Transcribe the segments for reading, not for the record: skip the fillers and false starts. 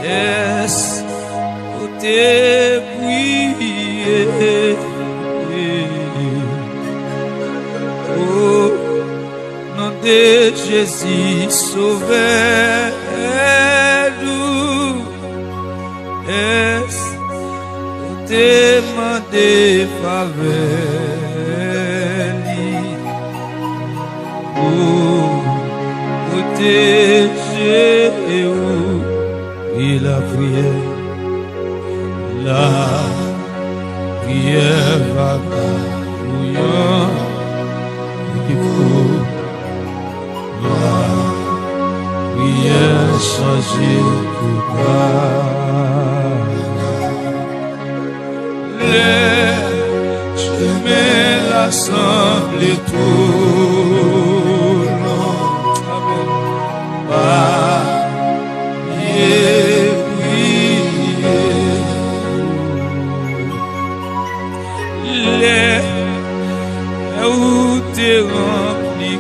Est-ce que t'es prié? Oh, nom de Jésus, sauvez-nous. Est-ce que t'es demandé faveur? Oh, protéger et la prière va bouillant, il faut la prière changer tout bas. Les chemins l'assemblent tout long. Amen. Où t'es rempli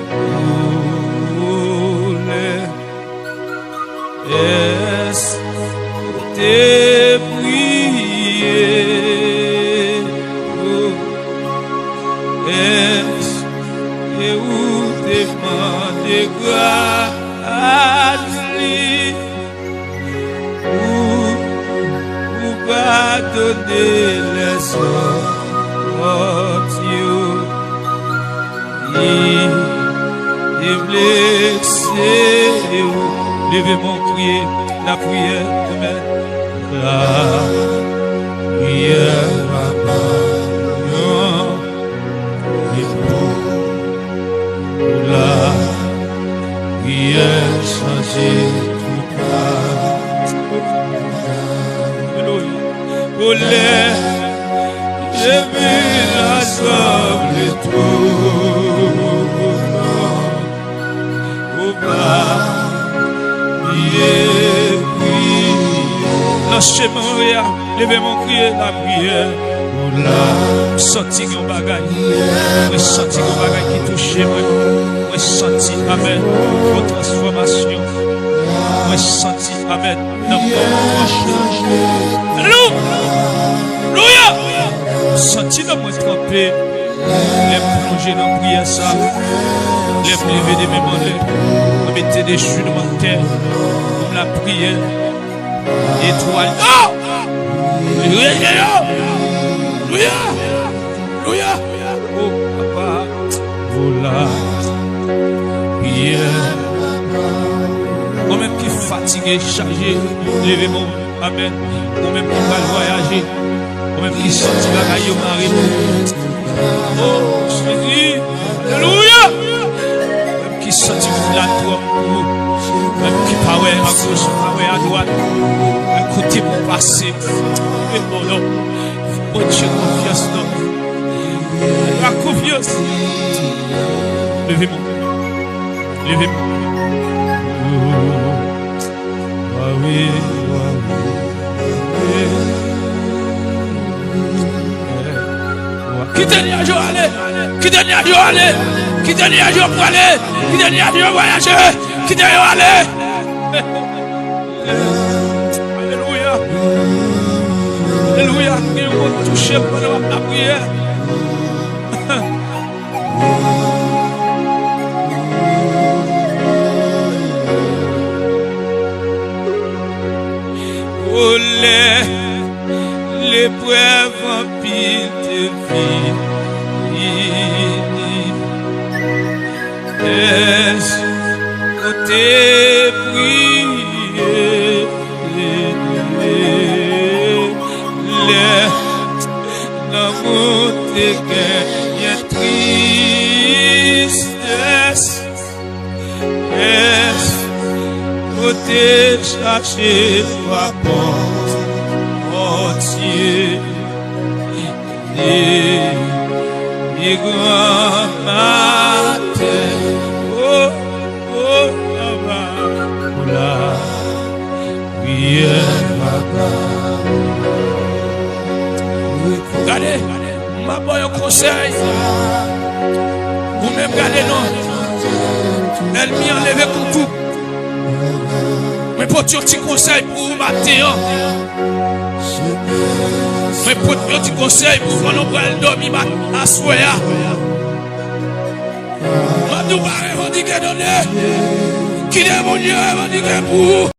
coulé? Est-ce que t'es prié? Est-ce que où t'es demandé grâce? Ou pas donner les sortes? Levez mon prier, la prière demain. La prière va bouillant, et pour la prière changer tout cas. Oh, j'ai vu la somme et tout. Lâchez mon rire, levez mon crier, la prière. Sentir un bagage, sentir un bagage qui touche moi, sentir, amen, votre transformation, moi, sentir, amen, alléluia, sentir dans moi tremper, les plonger dans la prière, ça, les lever des mêmes mains, mettez des jus de mon terre, comme la prière, étoile, alléluia. Alléluia. Oh papa, voilà. Prière. Moi-même qui fatigué, chargé, levez mon amen. Moi-même qui va voyager. Moi-même qui sorti la caille au mari. Oh, Jésus. Alléluia. Même qui sorti la tour. Même qui parle à gauche, parle à droite. Un côté pour passer. Et bon, non. Oh Dieu, confiance, non. La confiance. Levez-moi. Levez-moi. Ah oui, qui dernier jour aller? Qui dernier jour aller? Qui dernier jour pour aller? Qui dernier jour voyager? Qui dernier jour aller? Alléluia. Alléluia, nous allons toucher pendant la prière. Oh, l'épreuve en pile de vie. Est-ce que t'es prié? L'amour t'es gagne tristesse. Est-ce que t'es cherché par porte entier? Et grand matin, oh, la prière va. Regardez, ma bonne un conseil. Vous-même regardez non. Elle m'y enlève coucou. Mais pour un petit conseil pour vous matin. Mais pour un petit conseil pour quand on va dormir à soya. Nous va dire que donner. Qui est mon Dieu, va dire que pour.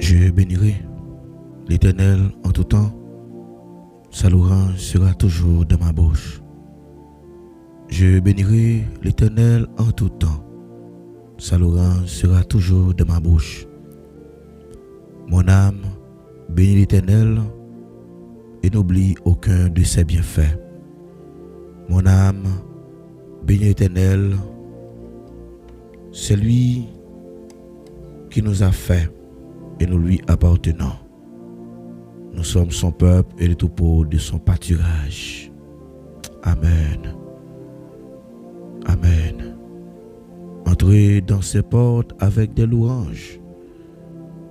Je bénirai l'Éternel en tout temps. Sa louange sera toujours dans ma bouche. Je bénirai l'Éternel en tout temps. Sa louange sera toujours dans ma bouche. Mon âme bénit l'Éternel et n'oublie aucun de ses bienfaits. Mon âme bénit l'Éternel. C'est lui qui nous a fait et nous lui appartenons. Nous sommes son peuple et le troupeau de son pâturage. Amen. Amen. Entrez dans ses portes avec des louanges,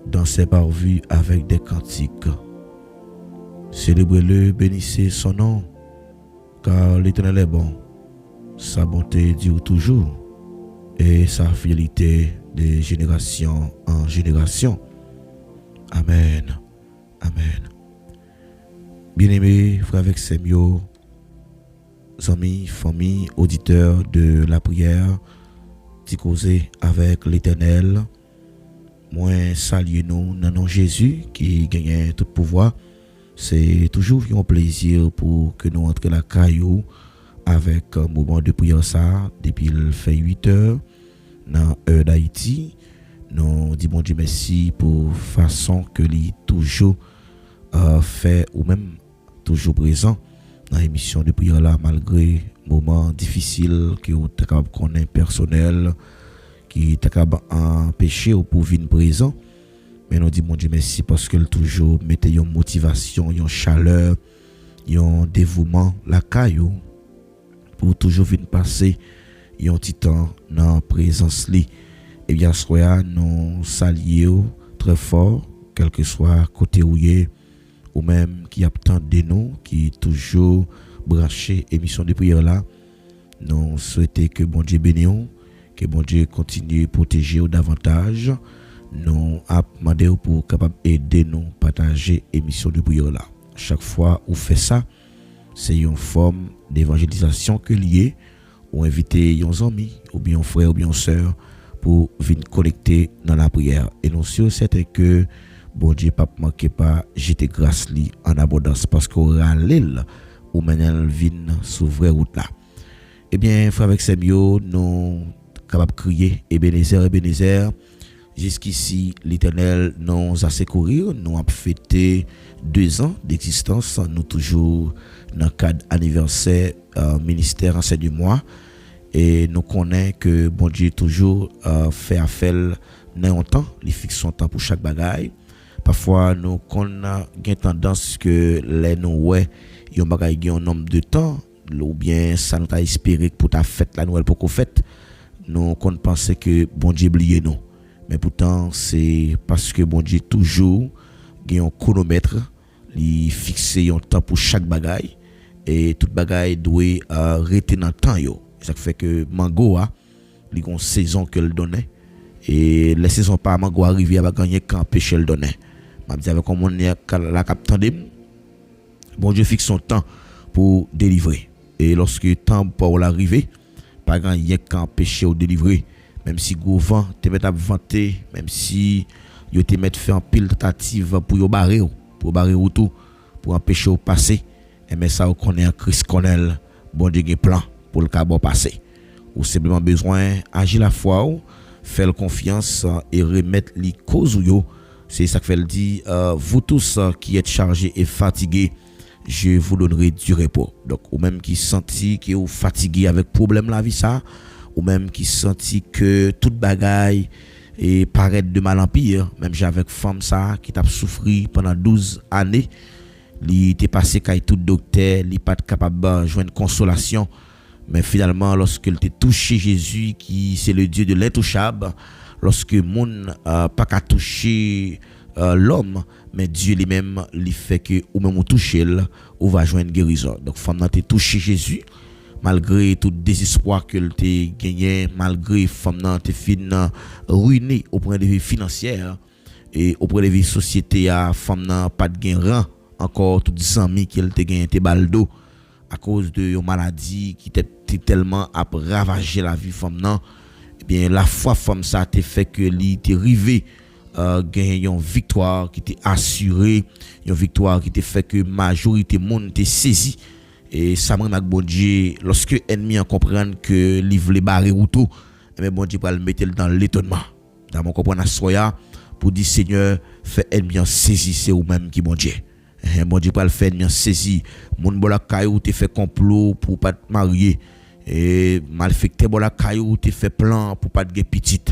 dans ses parvis avec des cantiques. Célébrez-le, bénissez son nom, car l'Éternel est bon. Sa bonté dure toujours et sa fidélité de génération en génération. Amen. Amen. Bien-aimés, frères avec Semio, amis, famille, auditeurs de la prière, t'y causer avec l'Éternel. Moi, saluez nous dans nom Jésus qui gagne tout pouvoir. C'est toujours un plaisir pour que nous entrions la caillou avec un moment de prière ça depuis le fait 8 heures dans l'heure d'Haïti. Nous disons bon Dieu merci pour façon que lui toujours fait ou même toujours présent dans l'émission de prière là malgré moments difficiles que vous êtes capable de connaître personnel qui est capable d'empêcher ou pour venir présent. Mais nous disons bon Dieu merci parce que toujours mettez une motivation, une chaleur, un dévouement la caillou pour toujours venir passer un petit temps dans la présence li. Et bien soya nous saluons très fort quel que soit côté où ou même qui attend de nous qui toujours branché émission de prière là. Nous souhaitons que bon Dieu bénisse, que bon Dieu continue à protéger davantage. Nous demandons pour capable aider nous partager émission de prière là. Chaque fois où fait ça, c'est une forme d'évangélisation que lié ou inviter un ami ou bien un frère ou bien une sœur pour venir collecter dans la prière. Et nous sommes certains que bon Dieu pas manquer pas jeter grâce li en abondance parce qu'on râle ou maintenant vient sur vraie route là. Eh bien frère avec Semio nous capable crier Ebenezer Ebenezer. Jusqu'ici l'Éternel nous a secouru, nous a fêté 2 ans d'existence, nous toujours dans le cadre anniversaire ministère enseignement. Et nous connaissons que bon Dieu toujours fait affaire dans un temps, il fixe son temps pour chaque bagaille. Parfois nous connaissons une tendance que les nous ouais, yon bagaille un nombre de temps ou bien ça nous a espéré pour ta fête la Noël pour qu'on fête. Nous pensons que bon Dieu oublié nous. Mais pourtant c'est parce que bon Dieu toujours gagne un chronomètre, il fixe un temps pour chaque bagaille et toute bagaille doit rester dans le temps yo. Ça fait que mango a li gon saison que le donnait et les saisons pas mango arriver à gagner quand pêcher le donnait. M'a dit avec comme on la captande bon Dieu fixe son temps pour délivrer et lorsque temps pour l'arriver pas gagner quand pêcher ou délivrer même si gros vent te met à vanter même si yo te met fait en pile tentative pour yo barrer tout pour empêcher au passer et mais ça on connaît un Christ connaît bon Dieu plan pour le carbone passer ou simplement besoin agir la foi faire confiance et remettre les causes yo. C'est ça que fait le dit vous tous qui êtes chargés et fatigués je vous donnerai du repos. Donc ou même qui senti que vous fatigué avec problème la vie ça ou même qui senti que toute bagaille et paraît de mal en pire, même j'ai avec femme ça qui t'a souffert pendant 12 années, il était passé kay tout docteur, il pas capable de joindre consolation, mais finalement lorsque il était touché Jésus qui c'est le Dieu de l'intouchable, lorsque moun pas qu'à toucher l'homme, mais Dieu lui-même lui fait que ou même toucher ou va joindre guérison. Donc femme n'a touché Jésus malgré tout désespoir qu'elle t'a gagné, malgré femme n'a été fin ruinée au point de vue financier et au point de vue société, femme n'a pas de gain encore toutes les amis qu'elle t'a gagné tes balles d'eau à cause de une maladie qui t'a tellement a ravagé la vie femme nan. Eh bien la foi femme ça t'a fait que li t'est arrivé gagner une victoire qui t'est assurée, une victoire qui t'a fait que majorité monde t'est saisi. Et ça m'a bon Dieu lorsque ennemi en comprendre que livre les barrer route, mais bon Dieu va le mettre dans l'étonnement. Dans mon comprendre soya pour dire Seigneur fait ennemi en saisi c'est ou même qui bon Dieu. Bon Dieu pas le faire ennemi en saisi. Moun bola caillou te fait complot pour pas te marier et malfecté bola caillou te fait plan pour pas te gagner petite.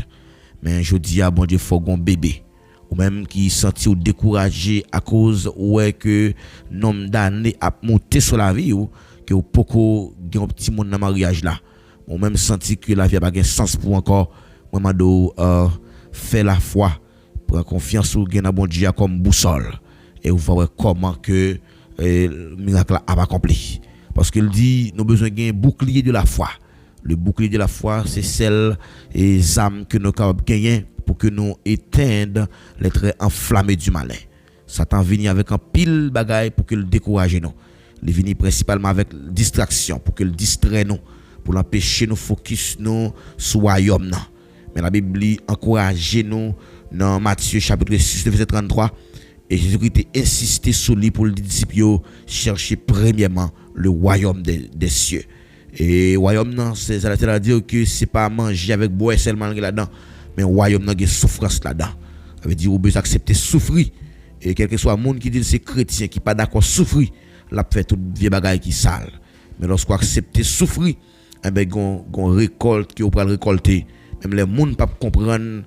Mais je dis à bon Dieu faut gon bébé. Ou même qui senti ou découragé à cause ouais que nombre d'années a monté sur la vie ou que ou poko gen un petit monde dans mariage là ou même senti que la vie a pas gain sens pour encore moi do faire la foi prendre confiance ou gen bon Dieu comme boussole et vous voir comment que miracle a accompli parce qu'il dit nous besoin gain bouclier de la foi. Le bouclier de la foi c'est celle et âmes que nous capables gagner pour que nous éteignent les traits enflammés du malin. Satan vient avec un pile bagaille pour que le décourage nous. Il vient principalement avec distraction pour que le distrait nous, pour l'empêcher nous focus nous sur royaume. Mais la Bible encourage nous dans Matthieu chapitre 6 verset 33 et Jésus-Christ insisté sur lui pour les disciples chercher premièrement le royaume des cieux. Et royaume non, c'est à dire que c'est pas manger avec boire seulement là-dedans. Mais royaume n'a pas souffrance là-dedans. Ça veut dire qu'on peut accepter souffrir. Et quel que soit le monde qui dit que c'est chrétien, qui n'est pas d'accord souffrir, là, fait tout vieux bagaille qui sale. Mais lorsqu'on accepte souffrir, eh bien, on récolte, qu'on peut récolter. Même les gens ne peuvent pas comprendre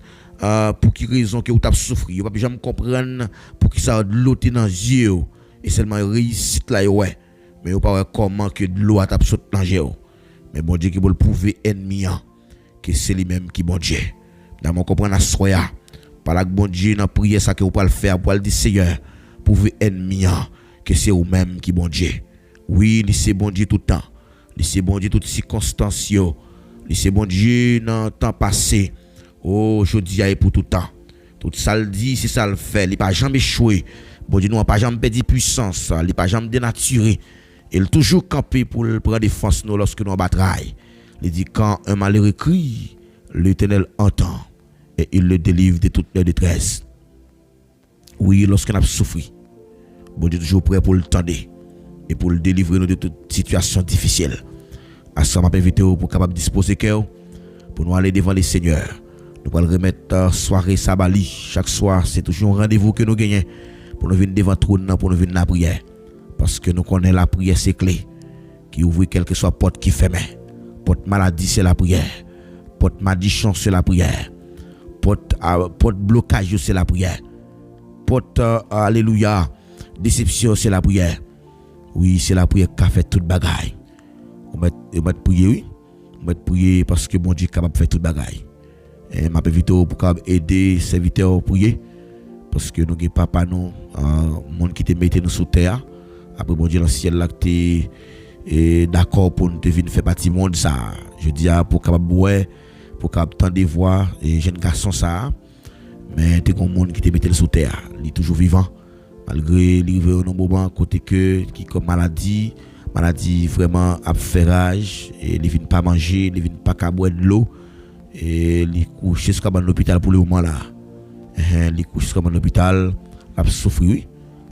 pour qui raison que vous avez souffert. Ils ne peuvent jamais comprendre pour qui ça a de l'eau dans les yeux. Et seulement réussite là, ouais. Mais ils ne peuvent pas comment que de l'eau a sauté dans les yeux. Mais bon Dieu qui veut le prouver ennemi, que c'est lui-même qui bon Dieu. Dans mon comprendre à soya par la bon Dieu dans prière ça que vous pouvez le faire pour le dire Seigneur prouver ennemi que c'est vous même qui bon Dieu. Oui, c'est bon Dieu tout le temps. C'est bon Dieu toutes circonstances. C'est bon Dieu dans le temps passé. Oh, je dis pour tout le temps. Tout ça le dit, c'est ça le fait. Il pas jamais échoué. Bon Dieu nous pas jamais perdu puissance, il pas jamais dénaturé. Il toujours campé pour prendre défense nous lorsque nous en bataille. Il dit quand un malheureux crie, l'Éternel entend et il le délivre de toute leur détresse. Oui, lorsqu'on a souffert, bon Dieu est toujours prêt pour le tendre et pour le délivrer de toute situation difficile. À ça, m'a invité pour capable disposer cœur pour nous aller devant les seigneurs. Nous allons remettre soirée sabali. Chaque soir, c'est toujours un rendez-vous que nous gagnons pour nous venir devant le trône, pour nous venir la prière. Parce que nous connaissons la prière, c'est clé. Qui ouvre quelle que soit porte qui ferme. Porte maladie, c'est la prière. Porte malédiction, c'est la prière. Porte blocage, c'est la prière. Porte, alléluia, déception, c'est la prière. Oui, c'est la prière qui a fait toute bagaille. On va prier, oui. On va prier parce que bon Dieu est capable de faire toute bagaille. Et m'a invité pour aider serviteurs à prier. Parce que nous avons papa, nous, monde qui te mette nous sous terre. Après, bon Dieu, dans le ciel, là, tu es d'accord pour nous venir faire partie du monde, ça. Je dis, pour capable boire, pour capable tendre voix, et jeune garçon, ça. Mais tu es un monde qui te mette sous terre. Il est toujours vivant. Malgré l'arrivée au moment côté que, qui comme maladie vraiment à faire rage, et il ne vient pas manger, il ne vient pas boire de l'eau, et il couche jusqu'à l'hôpital pour le moment là. Il couche jusqu'à l'hôpital, il a souffert, oui.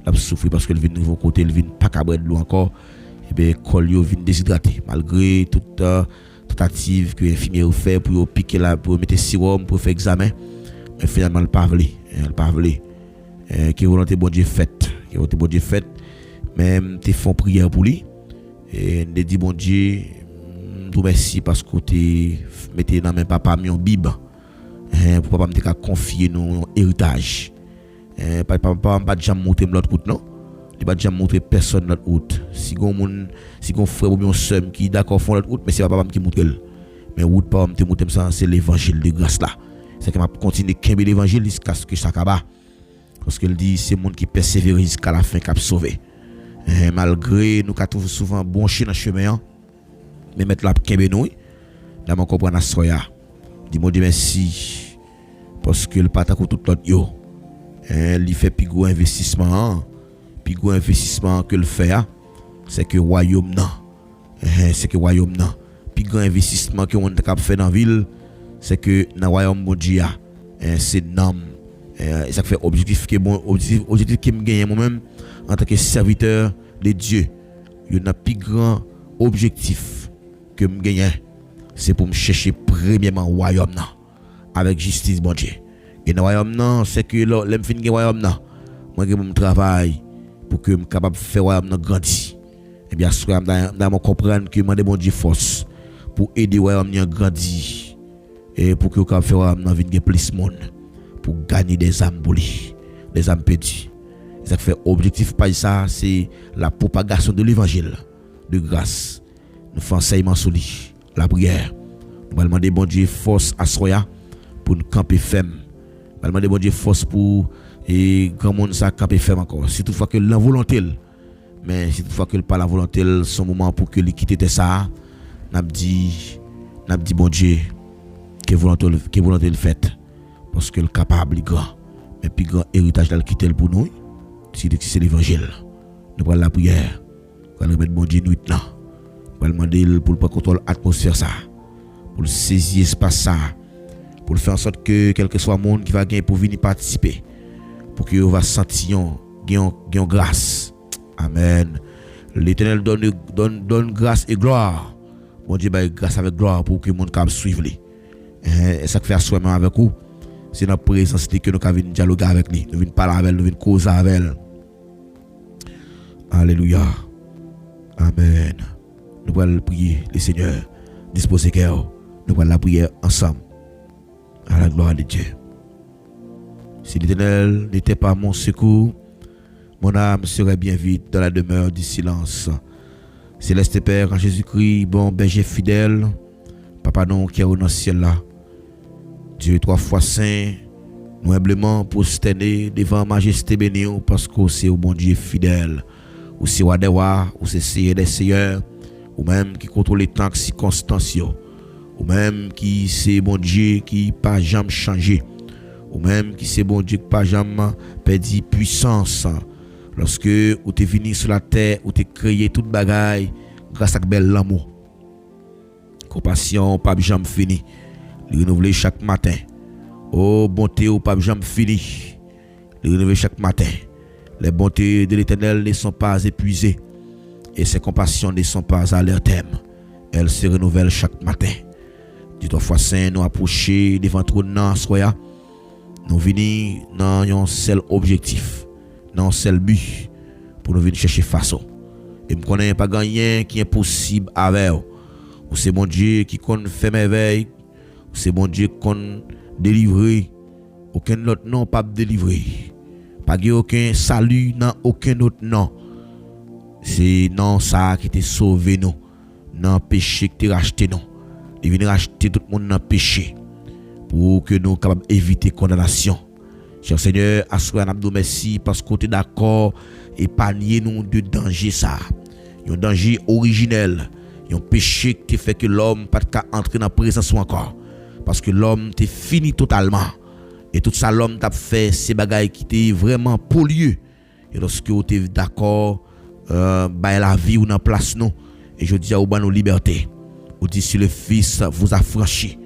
Il a souffert parce qu'il vient de nouveau côté, il ne vient pas boire de l'eau encore, et bien, il vient déshydraté, malgré toute tentative que l'infirmière fait pour piquer là, pour mettre sérum, pour faire examen, mais finalement, il n'a pas voulu. Qui volonté bon Dieu faite, même te font prière pour lui et ne dit bon Dieu tout merci parce que tu mettez dans mes papa mon Bible. Pour papa me confier nos héritage. Papa pas jamais montrer l'autre route non. Il pas jamais montrer personne l'autre route. Si gon frère ou bien sœur qui d'accord font l'autre route mais c'est papa qui montre. Mais route pas me montrer ça c'est l'évangile de grâce là. C'est que m'a continuer kembe l'évangile jusqu'à ce que ça acaba. Parce qu'il dit c'est monde qui persévère jusqu'à la fin qui a sauvé. Malgré nous qu'a trouvé souvent bon chien dans chemin mais mettre la kembe nous là mon comprendre soya. Dis moi merci parce que le pataco tout l'autre yo. Il fait plus gros investissement que le fait c'est que royaume non. C'est que royaume non. Plus grand investissement que on t'a fait dans ville c'est que dans royaume bon Dieu c'est nom. Ça fait objectif que bon objectif qui me gagne moi-même en tant que serviteur de Dieu. Il y a un plus grand objectif que me gagne c'est pour me chercher premièrement royaume non avec justice bon Dieu. Et dans royaume non c'est que l'aime fin gagne royaume non. Moi que mon travail pour que me capable faire royaume non grandir. Et bien sûr dans mon comprendre que demander bon Dieu force pour aider royaume non grandir et pour que capable faire royaume non venir plus monde pour gagner des âmes brûlées, des âmes perdues. Ça fait objectif pas ça c'est la propagation de l'évangile de grâce. Nous faisons enseignement sur lui, la prière. Nous allons demander bon Dieu force à soya pour nous camper ferme. Nous allons demander bon Dieu force pour et grand monde ça camper ferme encore. Si toutefois que la volonté mais si toutefois que pas la volonté son moment pour que quitter ça n'a dit bon Dieu que volonté le fait parce que le capable est grand mais plus grand héritage dans le quitter pour nous c'est l'évangile. Nous prenons la prière pour remettre bon Dieu nuit là. Pour demander pour le contrôle atmosphère ça pour le saisir espace ça pour le faire en sorte que quel que soit le monde qui va gagner pour venir participer pour que on va sentir gain grâce. Amen. L'Éternel donne grâce et gloire. Bon Dieu baille grâce avec gloire pour que le monde capable suivre lui. Et ça fait assoiement avec vous. C'est notre présence que nous venons dialoguer avec lui, nous venons parler avec lui, nous venons causer avec elle. Alléluia. Amen. Nous allons prier le Seigneur. Disposez cœur. Nous allons la prière ensemble. À la gloire de Dieu. Si l'Éternel n'était pas mon secours, mon âme serait bien vite dans la demeure du silence. Céleste Père, en Jésus-Christ, bon berger fidèle, Papa non qui est au ciel là. Dieu 3 fois saint, nous humblement prosterner devant majesté bénie parce que c'est au bon Dieu fidèle. Ou c'est roi des rois, ou c'est seigneur des seigneurs, ou même qui contrôle les temps circonstances, ou même qui c'est bon Dieu qui pas jamais changé, ou même qui c'est bon Dieu qui pas jamais perdu puissance. Lorsque ou t'es venu sur la terre, ou t'es créé toute bagaille grâce à bel l'amour. Compassion pas jamais fini. Le renouveler chaque matin. Oh bonté ou pas jamais fini. Le renouveler chaque matin. Les bontés de l'Éternel ne sont pas épuisées et ses compassions ne sont pas à leur terme. Elles se renouvellent chaque matin. Dieu 3 fois saint nous approcher devant trône soya. Nous venons dans un seul objectif, dans un seul but pour nous venir chercher façon. Et me connais pas gagner qui est possible avec vous. Ou c'est mon Dieu qui compte fait merveille. C'est bon Dieu qu'on délivre. Aucun autre nom pas délivrer. Pas aucun salut dans aucun autre nom. C'est non ça qui t'a sauvé nous. Non péché qui t'a racheté nous. Il vient racheter tout le monde dans péché pour que nous capables éviter condamnation. Cher Seigneur, assois nous merci parce que tu es d'accord et épargner nous de danger ça. Un danger originel, un péché qui fait que l'homme pas entrer dans la présence encore. Parce que l'homme t'est fini totalement. Et tout ça, l'homme t'a fait ces bagailles qui t'est vraiment pollué. Et lorsque tu es d'accord, la vie ou dans place nous. Et je dis à vous, nos libertés. Vous dites si le Fils vous a franchi,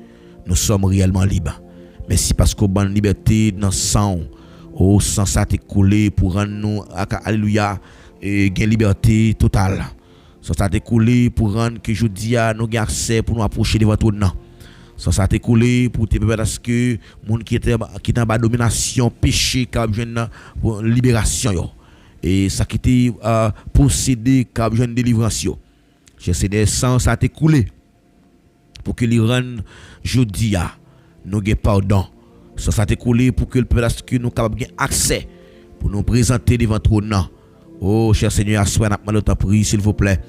nous sommes réellement libres. Mais si parce que bonne liberté dans sang, au sang ça t'est coulé pour rendre nous, alléluia, et gain liberté totale. Ça t'est coulé pour rendre que je dis à nous accès pour nous approcher de votre nom. Ça t'est coulé pour te permettre à ce que monde qui était en bas domination péché comme jeune libération yo. Et ça qui était possédé comme jeune délivrance yo. Je sais des sang ça t'est coulé pour que l'Iran jeudi a nous gain pardon. Ça t'est coulé pour que le peuple que nous capable gain accès pour nous présenter devant trône. Oh cher Seigneur, assois n'a demandé ta prière s'il vous plaît.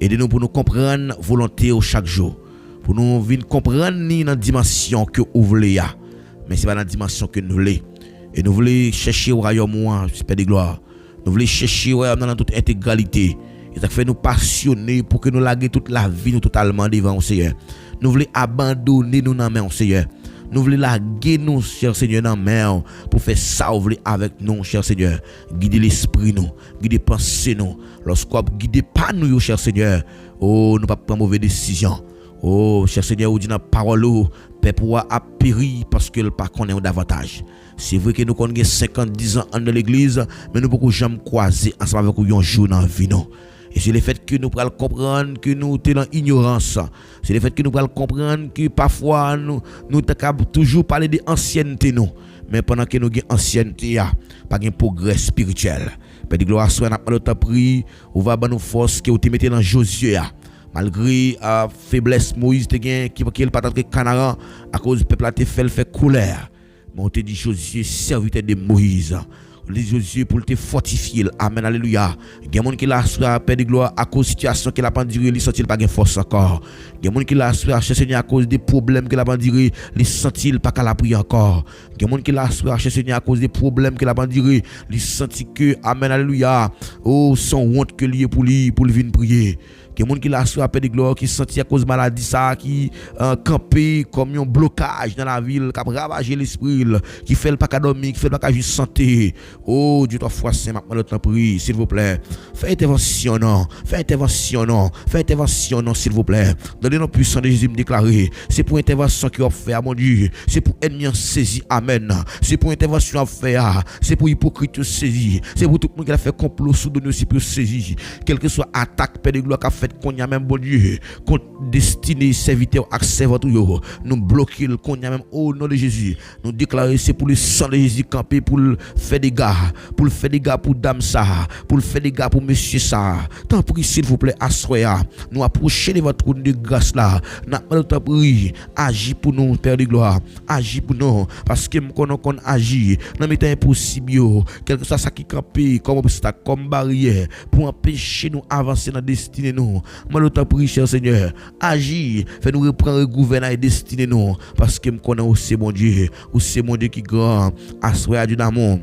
Aidez-nous pour nous comprendre volonté au chaque jour. Pour nous venir comprendre ni dans dimension que vous voulez mais c'est pas dans dimension que nous voulons. Et nous voulons chercher au royaume moi, Père de gloire. Nous voulons chercher au royaume dans toute intégralité. Et ça fait nous passionner pour que nous laguions toute la vie nous totalement devant au Seigneur. Nous voulons abandonner nous dans main au Seigneur. Nous voulons laguer nous, cher Seigneur, dans main pour faire ça avec nous, cher Seigneur. Guider l'esprit nous, guider pensée nous. Lorsqu'on guide pas nous, cher Seigneur, oh, nous pas prendre mauvaise décision. Oh, cher Seigneur, vous dites dans la parole, peuple a péri parce que le pas connaît davantage. C'est vrai que nous connaissons 50, 10 ans dans l'église, mais nous beaucoup jamais croiser ensemble avec un jour dans la vie. Et c'est le fait que nous pouvons comprendre que nous sommes dans l'ignorance. C'est le fait que nous pouvons comprendre que parfois nous sommes toujours parler de ancienneté. Mais pendant que nous avons ancienneté, pas de progrès spirituel. Père de gloire, soit notre prière, on va nous force que vous te mettez dans Josué. Malgré la faiblesse, Moïse te gagne qui ne pas de Canaan à cause du peuple a fait colère. Mais on te dit Josué, serviteur de Moïse. On dit Josué pour te fortifier. Amen, alléluia. Il y a des gens qui l'a assuré Père de gloire à cause de la situation qu'il a pas duré, il sentit pas de force encore. Il y a des gens qui l'a assuré Seigneur à cause des problèmes qu'il a pas duré, il sentit pas qu'à la prière encore. Il y a des gens qui l'a assuré Seigneur à cause des problèmes qu'il a pas duré, il sentit que amen, alléluia. Oh, son honte que lié pour lui venir prier. Il y a des gens qui l'a assuré à Père de gloire qui sentit à cause de maladie ça qui campé comme un blocage dans la ville, qui a ravagé l'esprit, qui fait le pas qu'à dormir, qui fait le pas qu'à juste santé. Oh Dieu toi foi saint, maintenant t'en prie, s'il vous plaît. Fais intervention non, s'il vous plaît. Donnez-nous puissance de Jésus me déclarer. C'est pour intervention qu'il a fait à mon Dieu. C'est pour ennemi saisi. Amen. C'est pour intervention à faire. C'est pour hypocrite saisi. C'est pour tout le monde qui a fait complot sous de nous aussi pour saisi. Quelle que soit attaque Père de gloire qu'a fait qu'on y a même bon Dieu contre destiné serviteur accès votre yo. Nous bloquer le qu'on y a même au nom de Jésus. Nous déclarer c'est pour le sang de Jésus camper pour faire des gars, pour faire des gars pour dame ça, pour faire des gars pour monsieur ça. Tant pis s'il vous plaît assoya. Nous approcher de votre trône de grâce là. N'a pas tant pris. Agis pour nous Père de gloire. Agis pour nous parce que nous qu'on agit. Dans mes temps impossible quel que soit ça qui camper comme obstacle comme barrière pour empêcher nous avancer dans destinée nous. Moi t'en prie cher Seigneur. Agis, fais nous reprendre le gouvernement et destinée nous parce que nous connaissons aussi mon Dieu, aussi mon Dieu qui grand. Assoya du d'amour.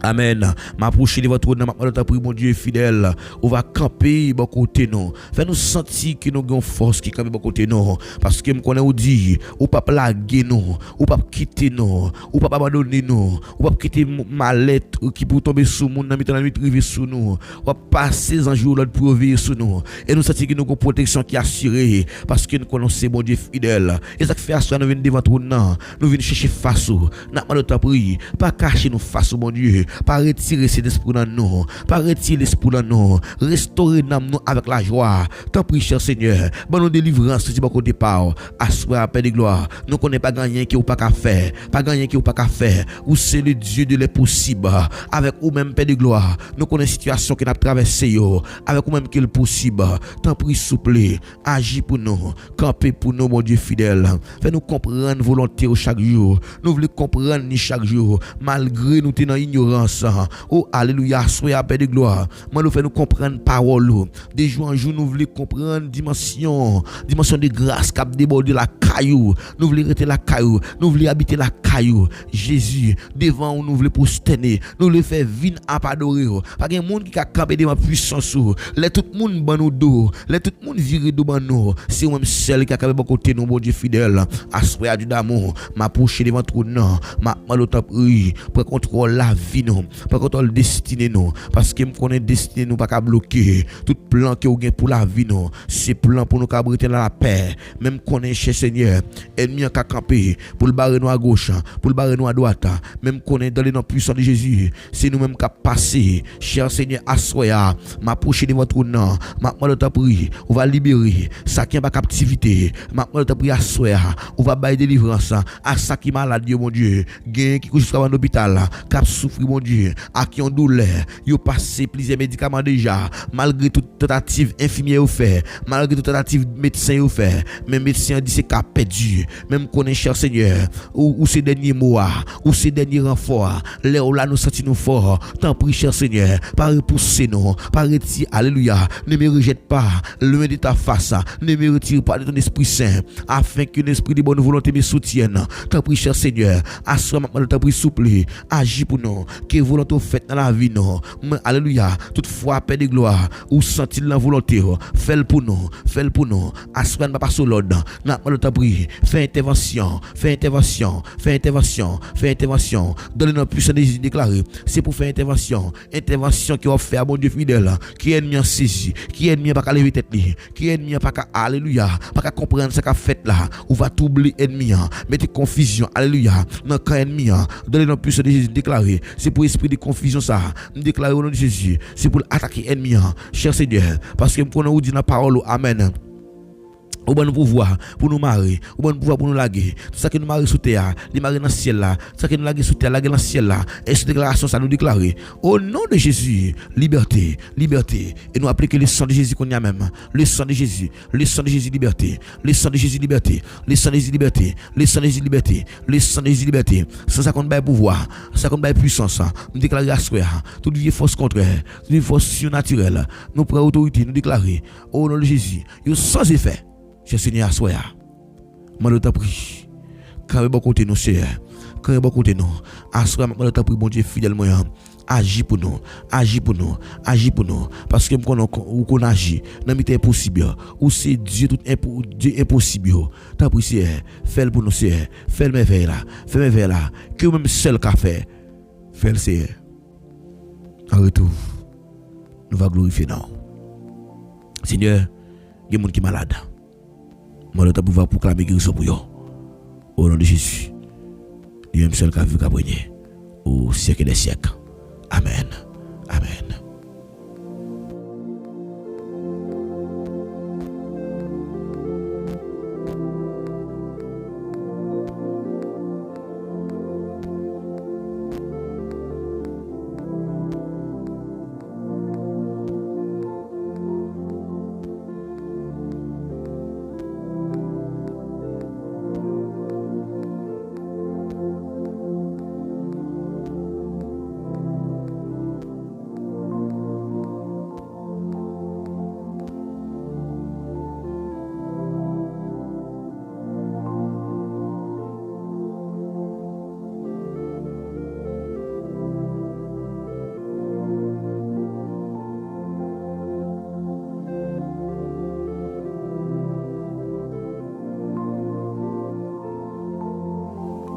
Amen. M'approcher de votre trône, m'a prié mon Dieu fidèle. On va camper bon côté nous. Fais nous sentir que nous avons force qui campe bon côté nous parce que me connaît ou dit ou pas plaguer nous, ou pas quitter nous, ou pas abandonner nous, ou pas quitter mallette qui pour tomber sous monde dans la nuit privé sous nous. On va passer un jour l'autre pour veiller sous nous et nous sentir que nous avons protection qui est assurée parce que nous connaissons mon Dieu fidèle. Et ça fait à nous venir devant trône nous venir chercher face ou n'a pas prié, pas cacher nous face au mon Dieu. Pas retirer cet esprit dans nous, pas retirer l'esprit dans nous, restaurer nous avec la joie. Tant pis, cher Seigneur, bonne délivrance, si bon départ, assoir à paix de gloire. Nous connaissons pas gagner qui ou pas qu'à faire, pas gagner qui ou pas qu'à faire, ou c'est le Dieu de l'impossible, avec ou même paix de gloire. Nous connaissons situation qui n'a traversé, avec ou même qui est possible. Tant pis, souple, agis pour nous, camper pour nous, mon Dieu fidèle. Fais-nous comprendre volonté chaque jour. Nous voulons comprendre ni chaque jour, malgré nous tenons ignorance. Oh alléluia, soyez à paix de gloire. Moi nous fait nous comprendre parole. Des jours en jour nous voulons comprendre dimension de grâce qui a débordé la caillou. Nous voulons rester la caillou, nous voulons habiter la caillou. Jésus devant nous voulons prosterner, nous voulons faire vin à adorer. Pas un monde qui a campé devant puissance. Let tout le monde ban nous dos, let tout le monde virer de ban nous. C'est même celle qui a campé côté nous bon Dieu fidèle. Assoya du d'amour, m'approcher devant trône, m'a l'autre prier pour contrôler la vie nous, pour contrôler la destinée nous, parce que me connaît destinée nous pas qu'à bloquer tout plan que vous avez pour la vie nous, c'est plan pour nous cabriter dans la paix. Même connaît chez Seigneur, ennemi a camper pour le barrer nous à gauche, pour le barrer nous à droite, même connaît dans les noms puissants de Jésus, c'est nous même qui passer, cher Seigneur, assoya, m'approcher de votre nom, m'a prier, on va libérer ça qui est pas captivité, m'a prier assoya, on va bailler délivrance à ça qui malade mon Dieu, gain qui couche jusqu'à l'hôpital, cap souffrir mon Dieu, à qui on douleur, yo passé plusieurs médicaments déjà, malgré toute tentative infirmière au fait, malgré toute tentative médecin au fait, même médecin dit c'est qu'à perdu, même connaît cher Seigneur, ou ces derniers mots, ou ces derniers renforts, là où là nous sentons nous forts, tant prie cher Seigneur, pas repousser nous, pas retirer, alléluia, ne me rejette pas, loin de ta face, ne me retire pas de ton Esprit Saint, afin que l'esprit de bonne volonté me soutienne, tant prie cher Seigneur, assois maintenant tant prie souple, agis pour nous, que volonté faite dans la vie nous, alléluia, toutefois paix de gloire, ou sentir la volonté, fais-le pour nous, assois pas sur l'ordre, n'a pas tant prie, fais intervention, donne-nous puissance de Jésus déclaré, c'est pour faire intervention qui va faire mon Dieu fidèle, qui est ennemi en saisi, qui est ennemi pas qu'à lever tête, qui est ennemi pas qu'à alléluia, pas qu'à comprendre ce qu'a fait là, ou va t'oublier ennemi, mettez confusion, alléluia, dans quand ennemi, donne-nous puissance de Jésus déclaré, c'est pour esprit de confusion ça, nous déclarer au nom de Jésus, c'est pour attaquer ennemi, cher Seigneur, parce que nous connaissons dit dans la parole, amen. Au bon pouvoir pour nous marier, au bon pouvoir pour nous laguer. Tout ça que nous marions sous terre, les marier dans le ciel là, tout ça que nous laguer sous terre, laguer dans le ciel là. Et cette déclaration, ça nous déclarer au nom de Jésus, liberté. Et nous appliquer le sang de Jésus qu'on y a même. Le sang de Jésus, liberté. Le sang de Jésus, liberté. Le sang de Jésus, liberté. Le sang de Jésus, liberté. Le sang de Jésus, liberté. Sans ça qu'on baille pouvoir, ça qu'on baille puissance. Nous déclarer à soi, toute vie force contraire, toute vie force surnaturelle. Nous prenons autorité, nous déclarer au nom de Jésus, sans effet. Je Seigneur à soi. Moi t'ai pris. Quand bon côté nous Seigneur. Quand bon côté nous. À soi moi t'ai pris bon Dieu fidèlement. Agis pour nous. Parce que qu'on agit dans mi impossible. Ou c'est Dieu tout impossible. T'as pris Seigneur. Fais-le pour nous Seigneur. Fais-le merveille là. Que même seul qu'a fait. Fais-le Seigneur. En retour. Nous va glorifier nous. Seigneur, il y a des gens qui sont malades. Moi, je vais pouvoir proclamer guérison pour eux. Au nom de Jésus. Dieu même seul qui a vu qu'à au siècle des siècles. Amen.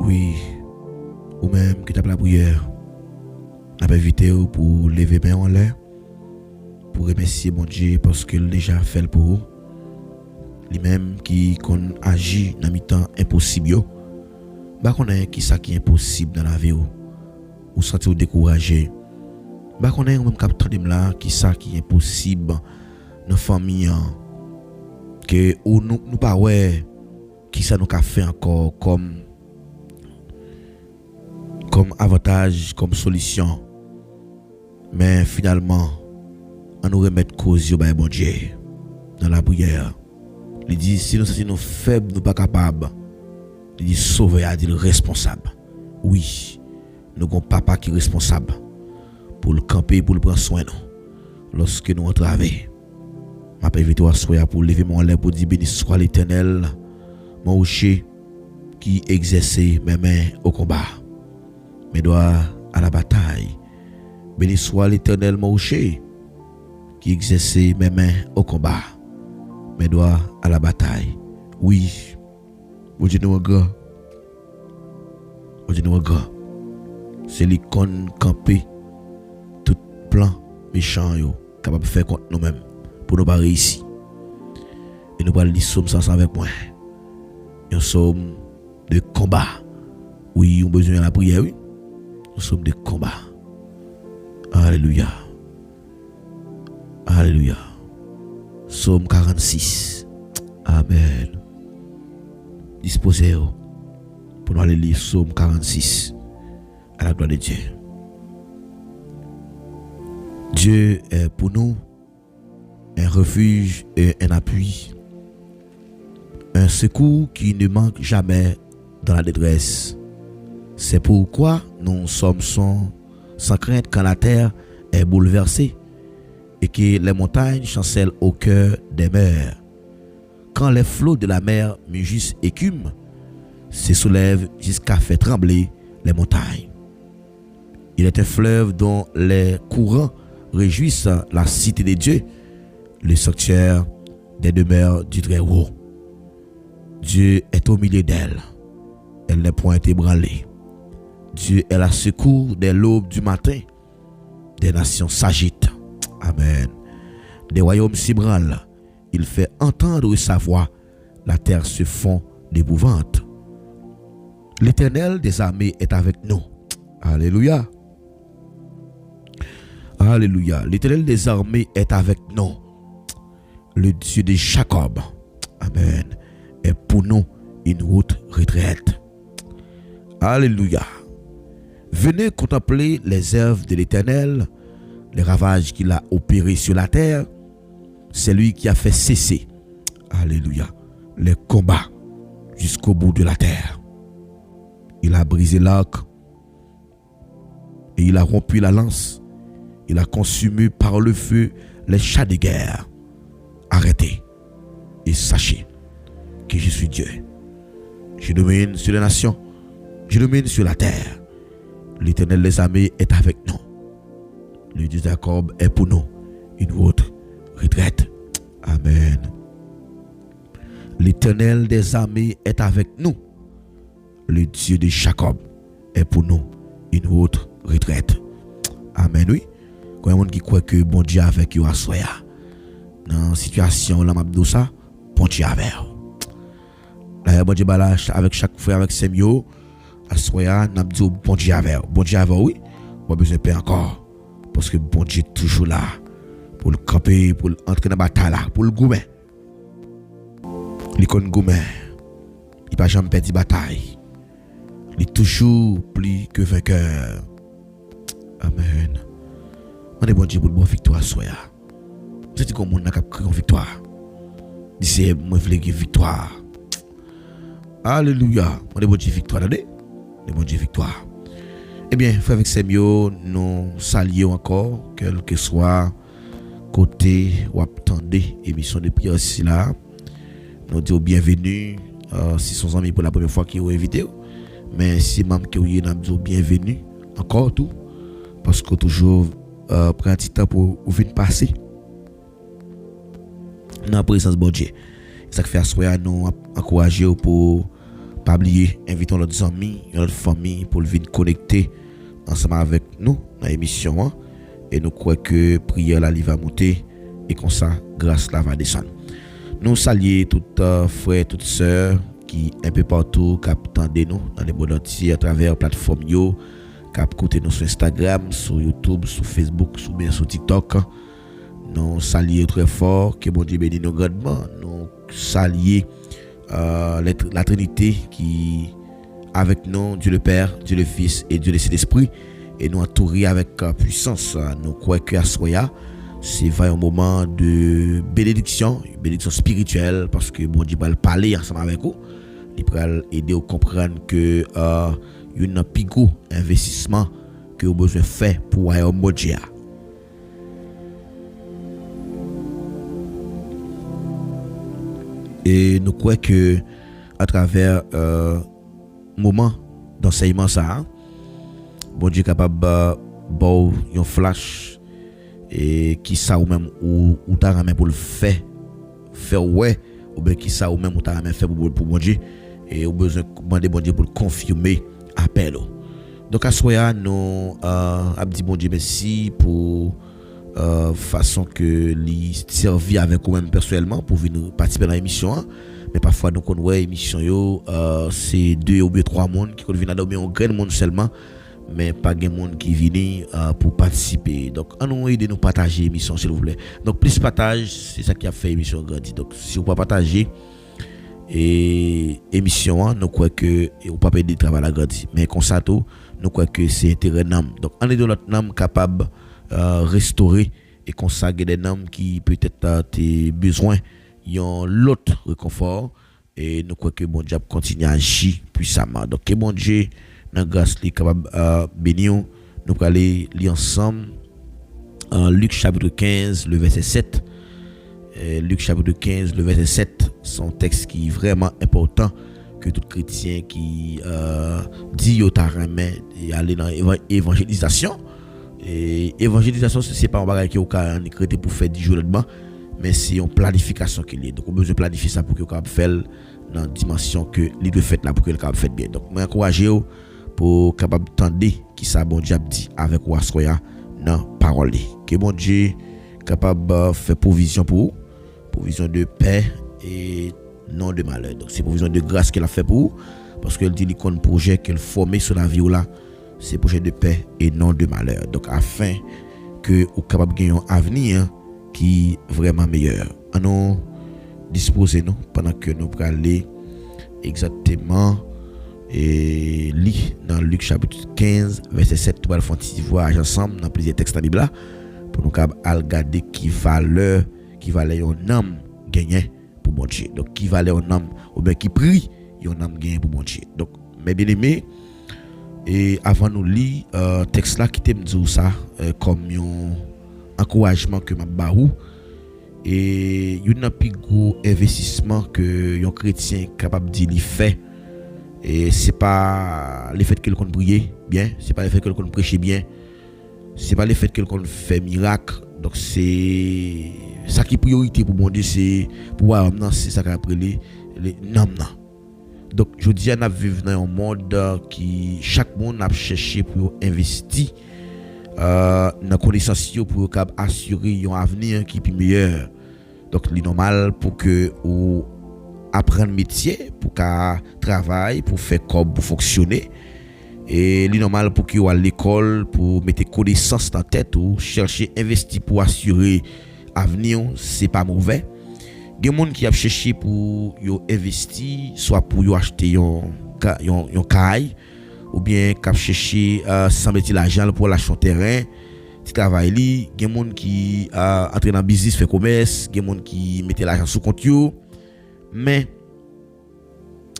Oui, ou même qui tape la prière, n'a pas invité pour lever main en l'air, pour remercier mon Dieu parce qu'il déjà fait pour vous. Lui-même qui agit dans le temps impossible, bah qu'on est qui ça qui est impossible dans la vie ou sentir découragé. Bah qu'on est même capteur de là qui ça qui est impossible dans la famille que ou nous pas ouais qui ça nous a fait encore comme avantage, comme solution. Mais finalement, on nous remet cause au bon Dieu dans la prière. Il dit, si nous sommes faibles, nous ne sommes pas capables. Il dit, sauver a dit responsable. Oui, nous avons un papa qui est responsable pour le camper, pour le prendre soin de nous. Lorsque nous entravons, je m'invite à soir pour lever mon lèvre pour dire, béni soit l'Éternel, mon rocher qui exerçait mes mains au combat. Mes doigts à la bataille. Béni soit l'Éternel mon rocher qui exerçait mes mains au combat. Mes doigts à la bataille. Oui, mon Dieu nous grand. Mon Dieu nous grand. C'est l'icône campé tout plan méchant yo capable de faire contre nous-mêmes pour nous pas réussir. Et nous parlons du psaume 500 avec moi. Un psaume de combat. Oui, on a besoin de la prière, oui. Nous sommes de combat. Alléluia. Alléluia. Psaume 46. Amen. Disposez-vous pour nous aller lire Psaume 46 à la gloire de Dieu. Dieu est pour nous un refuge et un appui, un secours qui ne manque jamais dans la détresse. C'est pourquoi nous sommes sans crainte quand la terre est bouleversée et que les montagnes chancellent au cœur des mers. Quand les flots de la mer mugissent écument, se soulèvent jusqu'à faire trembler les montagnes. Il est un fleuve dont les courants réjouissent la cité de Dieu, le sanctuaire des demeures du Très-Haut. Dieu est au milieu d'elle. Elle n'est point ébranlée. Dieu est la secours dès l'aube du matin. Des nations s'agitent. Amen. Des royaumes s'ébranlent. Il fait entendre sa voix. La terre se fond d'épouvante. L'Éternel des armées est avec nous. Alléluia. Alléluia. L'Éternel des armées est avec nous. Le Dieu de Jacob, amen, est pour nous une haute retraite. Alléluia. Venez contempler les œuvres de l'Éternel, les ravages qu'il a opérés sur la terre. C'est lui qui a fait cesser, alléluia, les combats jusqu'au bout de la terre. Il a brisé l'arc et il a rompu la lance. Il a consumé par le feu les chars de guerre. Arrêtez et sachez que je suis Dieu. Je domine sur les nations, je domine sur la terre. L'Éternel des armées est avec nous. Le Dieu de Jacob est pour nous une haute retraite. Amen. L'Éternel des armées est avec nous. Le Dieu de Jacob est pour nous une haute retraite. Amen. Oui. Quand il y a des gens qui croient que bon Dieu avec eux à soya. Dans la situation là, m'a ça, bon Dieu avec eux. Là, bon Dieu avec chaque frère, avec ses mieux, à soya, n'a dit bon Dieu avec eux. Bon Dieu avec eux, oui. Pas besoin de paix encore. Parce que bon Dieu est toujours là. Pour le camper, pour entrer dans la bataille là, pour le goumer. Il connaît goumer. Il n'a pas jamais perdu bataille. Il est toujours plus que vainqueur. Amen. On est bon Dieu pour le bon victoire soya. C'est comme on a créé une victoire. C'est moi qui veux victoire. Alléluia. On est bon Dieu victoire. On est bon Dieu victoire. Eh bien, frère avec Semio, nous saluons encore, quel que soit côté ou attendez émission de prière ici là. Nous disons bienvenue si sont amis pour la première fois qui ont invité. Mais si même que vous nous bienvenue encore tout parce que toujours prend un petit temps pour venir passer dans la présence de bon Dieu. Ça fait à nous encourager pour pas oublier, invitons notre amis, notre famille pour venir connecter ensemble avec nous dans l'émission et nous croyons que prière la va monter et comme ça grâce la va descendre. Nous saluons toutes frères, toutes sœurs qui un peu partout captent nous dans les bonnes entiers à travers plateforme yo, cap écouter nous sur Instagram, sur YouTube, sur Facebook, sur TikTok. Nous saluons très fort que bon Dieu bénisse nous grandement. Nous saluons la Trinité qui avec nous, Dieu le Père, Dieu le Fils et Dieu le Saint-Esprit, et nous entourer avec puissance. Nous croyons que à Soya, c'est un moment de bénédiction spirituelle, parce que bon Dieu va parler ensemble avec vous. Il va aider à comprendre que il y a un plus gros investissement que vous avez besoin de faire pour avoir un Dieu. Et nous croyons que à travers moment d'enseignement ça, bon Dieu est capable de un flash et qui ça ou même ou t'a ramé pour le faire ouais, ou bien qui ça ou même ou t'a ramé faire pour bon Dieu et au besoin demander bon Dieu pour confirmer appel. Donc à soya nous a dit bon Dieu merci pour façon que li servi avec vous même personnellement pour venir participer à l'émission. Mais parfois nous connaissons l'émission c'est 2 ou 3 monde qui viennent dormir un grand monde seulement, mais pas de monde qui viennent pour participer. Donc on nous aide nous partager l'émission s'il vous plaît. Donc plus partage, c'est ça qui a fait l'émission grandir. Donc si vous pas partager et émission nous croyons que vous pas perdre travail à grandir. Mais comme ça tout nous croyons que c'est intérêt nam. Donc on est de notre nam capable restaurer et consacrer des hommes qui peut-être tes besoins ont l'autre réconfort et nous croyons que bon Dieu continue à agir puissamment. Donc que bon Dieu dans grâce li capable bénir nous allons aller lire ensemble Luc chapitre 15 le verset 7. Luc chapitre 15 le verset 7, son texte qui est vraiment important que tout chrétien qui dit yo ta remet et aller dans évangélisation. Et évangélisation c'est pas un bagage qui au cas créé pour faire 10 jours dedans, mais c'est une planification qu'il y a. Donc on a besoin de planifier ça pour que capable faire dans la dimension que li doit faire là pour que le capable faire bien. Donc moi encourager pour capable tendre qui ça bon Dieu dit avec waskoya dans parole. Que bon Dieu capable faire provision pour vous, provision de paix et non de malheur. Donc c'est provision de grâce qu'elle a fait pour vous, parce qu'elle dit qu'on projet qu'elle formé sur la vie là, c'est projet de paix et non de malheur. Donc afin que vous capable gagner un avenir qui est vraiment meilleur. Nous disposer nous pendant que nous allons aller exactement et lit dans Luc chapitre 15 verset 7, nous allons faire un petit voyage ensemble dans plusieurs textes de la Bible là pour nous regarder qui valait un homme gagné pour bon Dieu. Donc qui valait un homme ou bien qui prie un homme gagné pour bon Dieu. Donc mes bien-aimés, et avant nous lire texte là qui t'aime dire ça comme un encouragement que m'a baou et un plus gros investissement que un chrétien capable de lui fait. Et c'est pas le fait qu'il compte prier bien, c'est pas le fait qu'il compte prêcher bien, c'est pas le fait qu'il compte faire miracle. Donc c'est ça qui est priorité pour bon Dieu, c'est pour non, c'est ça qu'on appelle les non. Donc je dis on vivre dans un monde qui chaque monde a cherché pour investir dans connaissance pour assurer un avenir qui est meilleur. Donc c'est normal pour que ou apprendre métier pour qu'à travailler pour faire comme pour fonctionner et c'est normal pour que à l'école pour mettre connaissance dans tête ou chercher investir pour assurer avenir, c'est pas mauvais. Il y a des gens qui a cherché pour investir soit pour acheter un caille ou bien qui a cherché sans mettre l'argent pour l'acheter un terrain qui travaille li. Il y a des gens qui entré dans business fait commerce, il y a des gens qui mettent l'argent sous compte yo. Mais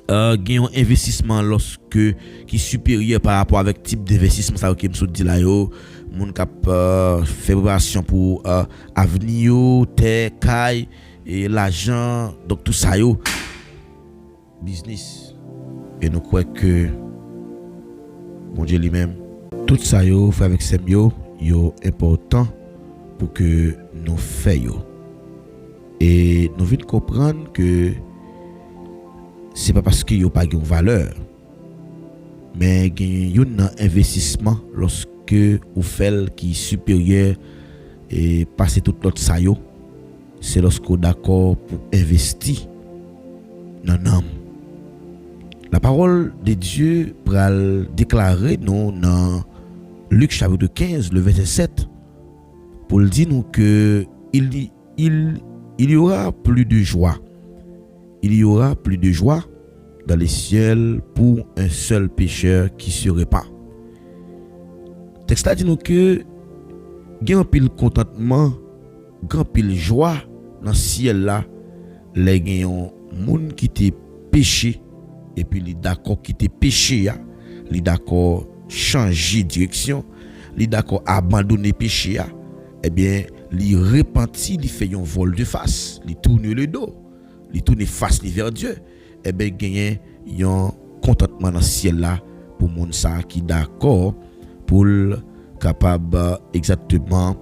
il y a un investissement lorsque qui est supérieur par rapport avec type d'investissement ça que me dit là yo moun k'ap fait préparation pour avenir yo terre caille et l'argent, donc tout ça yo business. Et nous croyons que mon Dieu lui-même tout ça yo fait avec ses yo important pour que nous fassions. Et nous venons comprendre que c'est pas parce que yo pas de valeur, mais il y a un investissement lorsque vous faites qui est supérieur et passer tout l'autre ça yo. C'est lorsque vous êtes d'accord pour investir dans l'homme. La parole de Dieu pour déclarer nous dans Luc chapitre 15, le verset 7, pour le dire nous que il y aura plus de joie. Il y aura plus de joie dans les cieux pour un seul pécheur qui se répand. Le texte dit nous que il y a un pile contentement, grand pile joie dans le ciel là, les gens moun qui te péché et puis les d'accord qui te péché, les d'accord changer direction, les d'accord abandonner péché, eh bien les repentir, les fait un vol de face, les tourner le dos, les tourner face vers Dieu, eh bien gagner un contentement dans le ciel là pour moun ça qui d'accord pour capable exactement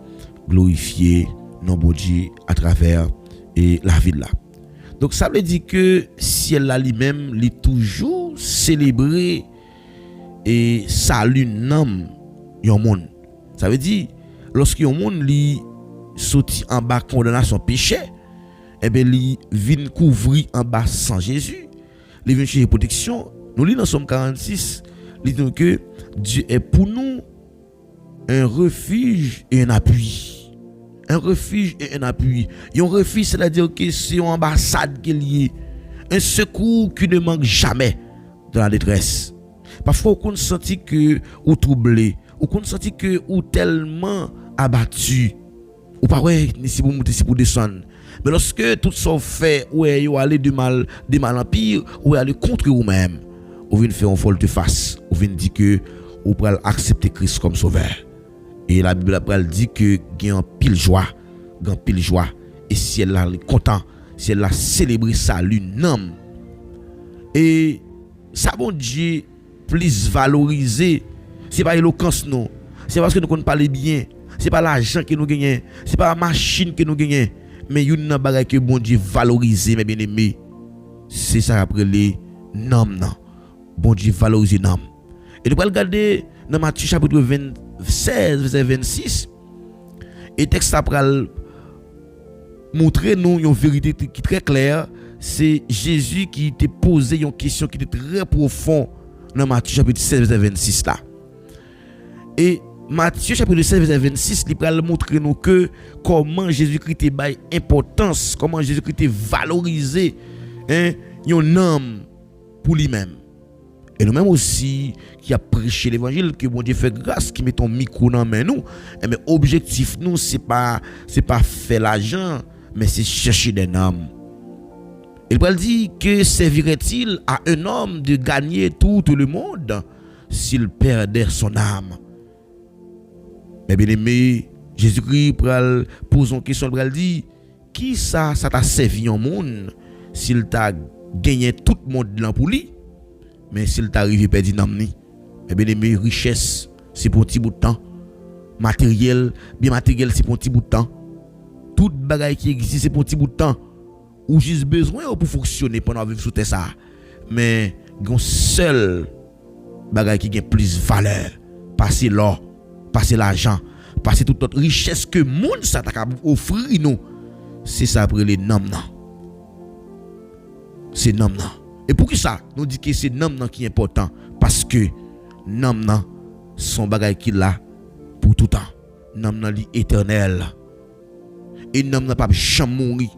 glorifier non bon Dieu à travers et la vie là. Donc ça veut dire que ciel là lui-même il toujours célébrer et salut nom yon monde. Ça veut dire lorsque yon monde li sorti en bas condamnation péché, et ben li vinn couvrir en bas sans Jésus, li vinn chercher protection. Nous lisons dans Somme 46, li dit que Dieu est pour nous un refuge et un appui. Un refuge et un appui. Un refuge, c'est-à-dire que c'est une ambassade qui est liée. Un secours qui ne manque jamais dans la détresse. Parfois, on sent que vous troublez, ou qu'on senti que ou tellement abattu ou pas ouais ni si pour monter si pour descendre. Mais lorsque tout ça fait ouais yo aller de mal en pire ou aller contre vous-même, ou vient faire un volte-face, ou vient dire que ou pral accepter Christ comme sauveur. Et la Bible pral dit que gagne en pile joie, et si elle est content, si elle a célébré salut nom. Et ça bon Dieu plus valoriser, c'est pas éloquence non, c'est parce que nous connaissons parler bien, c'est pas l'argent que nous gagnons, c'est pas la machine que nous gagnons, mais une bagage que bon Dieu valoriser mes bien-aimés, c'est ça après les nom non. Bon Dieu valorise nom. Et nous allons regarder dans Matthieu chapitre 16 verset 26, et texte après montrer nous une vérité qui est très claire. C'est Jésus qui t'a posé une question qui était très profonde dans Matthieu chapitre 16 verset 26 là. Et Matthieu chapitre 16 verset 26 il va montrer nous que comment Jésus-Christ bail importance, comment Jésus-Christ valorisé un homme pour lui-même. Et nous-mêmes aussi qui a prêché l'évangile, que bon Dieu fait grâce, qui met ton micro dans main nous, mais objectif nous c'est pas faire l'argent, mais c'est chercher des hommes. Il va dire que servirait-il à un homme de gagner tout le monde s'il perdait son âme? Mais bien aimé, Jésus-Christ pose une question, il va dire qui ça t'a servi au monde s'il t'a gagné tout le monde là pour lui? Mais s'il t'arrive perdu dans ni, eh bien aimé, richesse c'est pour un petit bout de temps, matériel c'est pour un petit bout de temps, toute bagaille qui existe c'est pour un petit bout de temps, ou juste besoin pour fonctionner pendant vivre sous terre ça. Mais gon seul bagaille qui gagne plus valeur, passer l'or, passer l'argent, passer toute autre richesse que monde ça t'a offrir nous, c'est ça après les noms non. C'est nom non. Et pour qui ça nous dit que c'est nom non qui est important, parce que nom non son bagage qui là pour tout temps. Nom non li éternel. Et nom non pas jamais mourir.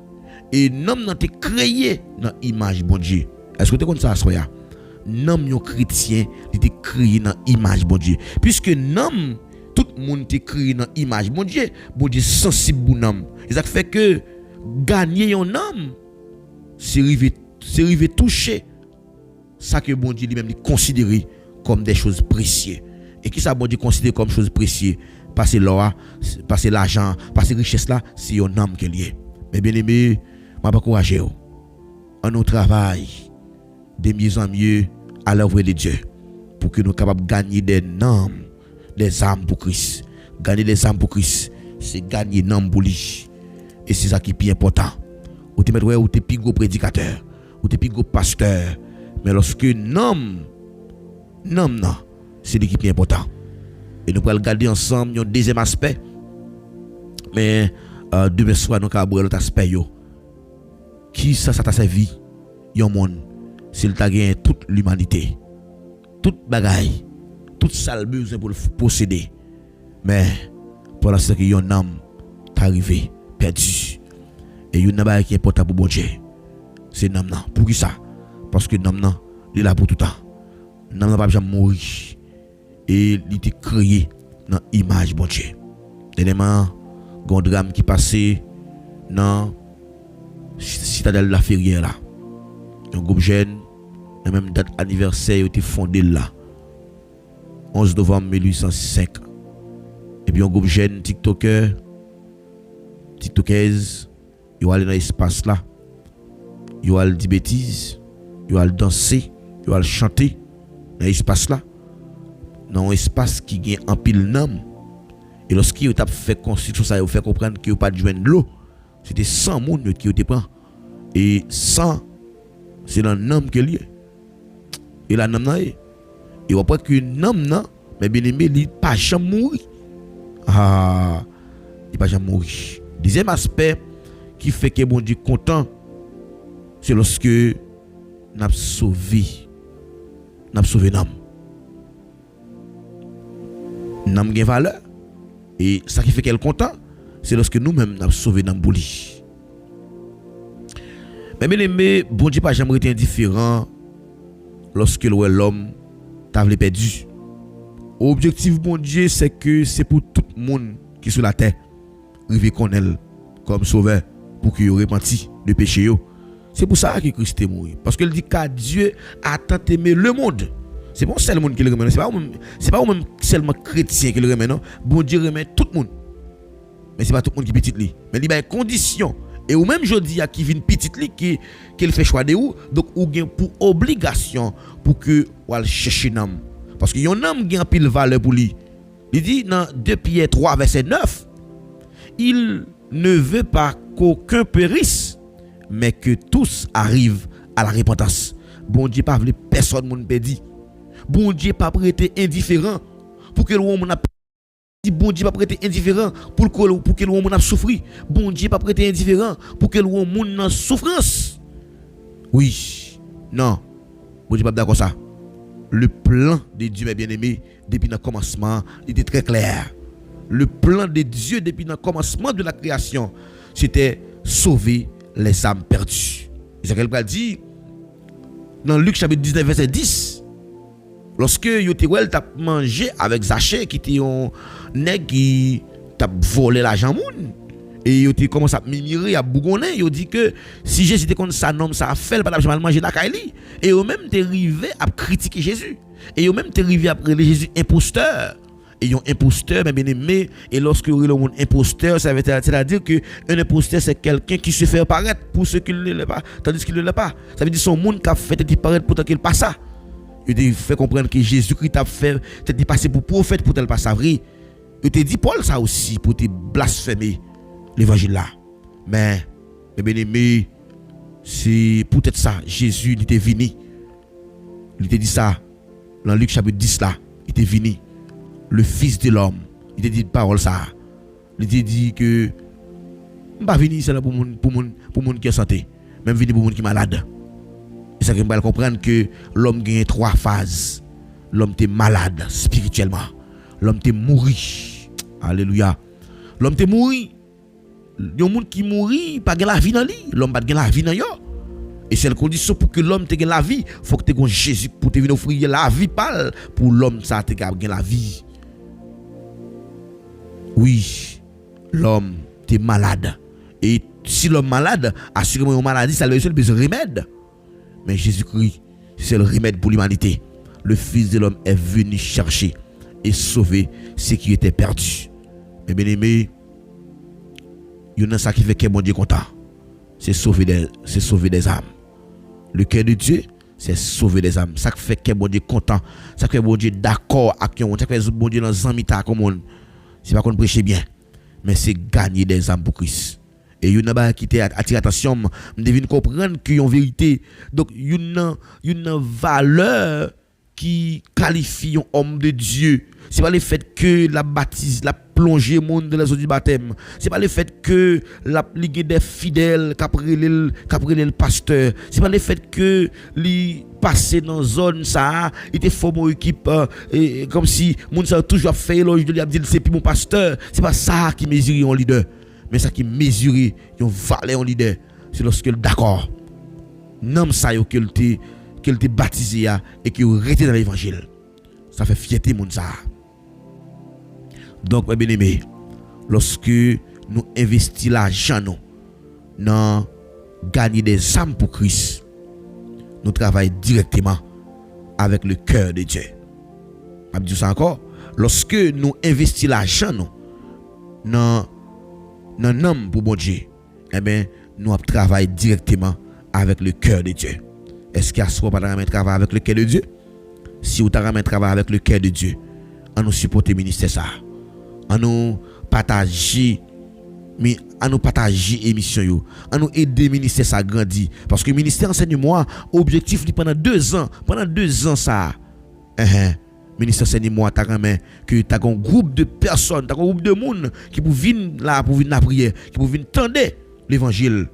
Et nom non te créé dans image bon Dieu. Est-ce que tu connais ça soya? Nom yo chrétien, il te créé dans image bon Dieu. Puisque nom tout le monde te créé dans image bon Dieu sensible pour nom. Et ça fait que gagner un homme c'est arriver toucher ça que bon Dieu lui-même considéré comme des choses précieuses. Et qui ça bon Dieu considère comme choses précieuses? Passer l'or, passer l'argent, passer richesse là, c'est un homme qui est lié. Mais bien aimé, moi pas encourager en nous travail de mieux en mieux à l'œuvre de Dieu pour que nous soyons capables de gagner des noms, des âmes pour Christ. Gagner des âmes pour Christ, c'est gagner des noms pour lui. Et c'est ça qui est plus important. Ou te mettre ou te plus gros prédicateur, ou te plus gros pasteur, mais lorsque nom non, c'est l'équipe qui est important. Et nous allons regarder ensemble un deuxième aspect. Mais demain soir nous allons aborder l'autre aspect yo. Qui ça t'a servi yon monde s'il t'a gagné toute l'humanité, toute bagaille, toute sale besoin pour le posséder. Mais pour l'instant que yon âme t'est arrivé perdu. Et yon n'a qui est important pour bon Dieu. C'est nom non. Pour qui ça? Parce que nom non, il est là pour tout temps. Nom non pas jamais mourir. Et il était créé dans l'image bon Dieu. Dernièrement, un drame qui passait dans citadelle de la Ferrière là. Un groupe jeune, la même date anniversaire a été fondé là. 11 novembre 1805. Et puis un groupe jeune TikTokers, ils vont aller dans l'espace là. Ils vont aller dire bêtises, ils vont aller danser, ils vont aller chanter dans l'espace là. Dans un espace qui gagne en pile nom. Et lorsqu'il a fait construction, ça a fait comprendre qu'il n'y a pas de joindre de l'eau. C'était 100 personnes qui étaient pris. Et 100, c'est dans le nom qui est lié. Et la nom là, et on voit que le nom là, mais bien aimé, il ne pas jamais mourir. Ah, il ne pas jamais mourir. Deuxième aspect qui fait que bon Dieu content, c'est lorsque nous avons sauvé l'homme. Nam gen valeur. Et ça qui fait qu'elle est content, c'est lorsque nous-mêmes nous sauvé dans bouli. Mais bien aimé, bon Dieu pas jamais été indifférent lorsque l'homme t'a perdu. Objectif bon Dieu, c'est que c'est pour tout le monde qui est sur la terre, rive connaître comme sauveur pour qu'il repenti de péché. C'est pour ça que Christ est mort. Parce qu'il dit qu'à Dieu a tant aimé le monde. C'est pas seulement le monde qui le remet, c'est pas même seulement chrétien qui le remet, non. Bon Dieu remet tout le monde. Mais c'est pas tout le monde qui est petit li. Mais il y a des conditions. Et ou même je dis à qui vient petit li qui fait choix de ou, donc ou gain pour obligation pour que ou al chercher un homme. Parce que yon homme gain pile valeur pour lui. Il dit dans 2 Pierre 3 verset 9, il ne veut pas qu'aucun périsse, mais que tous arrivent à la repentance. Bon Dieu pas veut personne moun perdit. Bon Dieu pas prêté indifférent pour que le monde a bon Dieu pas prêté indifférent pour que le monde a souffri. Bon Dieu pas prêté indifférent pour que le monde a souffrance. Oui. Non. Bon Dieu pas d'accord ça. Le plan de Dieu, mes bien-aimés, depuis le commencement, il était très clair. Le plan de Dieu depuis le commencement de la création, c'était sauver les âmes perdues. C'est ce qu'elle dit dans Luc chapitre 19 verset 10. Lorsque Yotéwel t'a mangé avec Zachée qui était un nègre qui t'a volé l'argent moun et Yoté commence à mimirer à bougonner, il dit que si Jésus était comme ça nom ça a fait pas mal manger la kaili et eux même t'es arrivé à critiquer Jésus et eux même t'es arrivé à appeler Jésus imposteur. Et un imposteur, bien aimé, et lorsque vous le monde imposteur, ça veut dire que un imposteur c'est quelqu'un qui se fait paraître pour ceux qui ne l'est pas, tandis qu'il ne l'est pas. Ça veut dire son monde qui a fait disparaître pour qu'il passe ça. Il fait comprendre que Jésus-Christ a fait passer pour prophète pour tel pas ça vrai. Il te dit Paul ça aussi pour te blasphémer l'évangile là. Mais bien aimé, c'est peut-être ça Jésus il était venu. Il te dit ça dans Luc chapitre 10 là, il était venu. Le fils de l'homme, il te dit une parole ça. Il te dit que je pas venir ici pour monde qui est santé, même venir pour monde qui est malade. Et ça que me comprendre que l'homme gagne 3 phases. L'homme est malade spirituellement. L'homme est mouru. Alléluia. L'homme est mouru. Il y a un monde qui mourit, pas de la vie dans lui. L'homme pas de la vie dans lui. Et c'est la condition pour que l'homme ait la vie. Il faut que tu aies Jésus pour te venir offrir la vie pour l'homme ça te gagner la vie. Oui, l'homme est malade. Et si l'homme est malade, assurément une maladie, ça lui a besoin de remède. Mais Jésus-Christ, c'est le remède pour l'humanité. Le Fils de l'homme est venu chercher et sauver ceux qui étaient perdus. Mais bien aimé, il y a un ça qui fait que mon Dieu content. C'est sauver des âmes. Le cœur de Dieu, c'est sauver des âmes. Ça fait que mon Dieu content. Ça fait que mon Dieu d'accord avec nous. Ça fait que mon Dieu dans Zamita comme on. C'est pas qu'on prêche bien, mais c'est gagner des âmes pour Christ. Et il y a qui attire attention, je devine comprendre qu'il y a une vérité. Donc il y a une valeur qui qualifie un homme de Dieu. C'est pas le fait que la baptise, la plongée monde de la zone du baptême. C'est pas le fait que la ligue des fidèles qu'après le pasteur. C'est pas le fait que li passer dans zone ça, il était formé une équipe comme si monde ça toujours fait éloge de lui a dit c'est plus mon pasteur. C'est pas ça qui mesure un leader, mais ça qui mesure un valeur un leader. C'est lorsque d'accord. Nom ça qu'elle te baptisé et qui resté dans l'évangile. Ça fait fierté mon ça. Donc mes bien-aimés, lorsque nous investissons l'argent dans gagner des âmes pour Christ, nous travaillons directement avec le cœur de Dieu. Je dis ça encore, lorsque nous investissons l'argent dans un homme pour bon Dieu, eh bien nous travaillons directement avec le cœur de Dieu. Est-ce qu'il y a soit pas de travail avec le cœur de Dieu? Si vous avez un travail avec le cœur de Dieu, on nous supporter le ministère ça. On nous partager émission, on nous aider le ministère ça grandir. Parce que le ministère enseigne-moi, objectif pendant 2 ans. Pendant 2 ans ça. Ministère enseigne-moi, tu as un groupe de personnes, tu as un groupe de monde qui pour venir là, pour venir la prière, qui pour venir tendre l'évangile.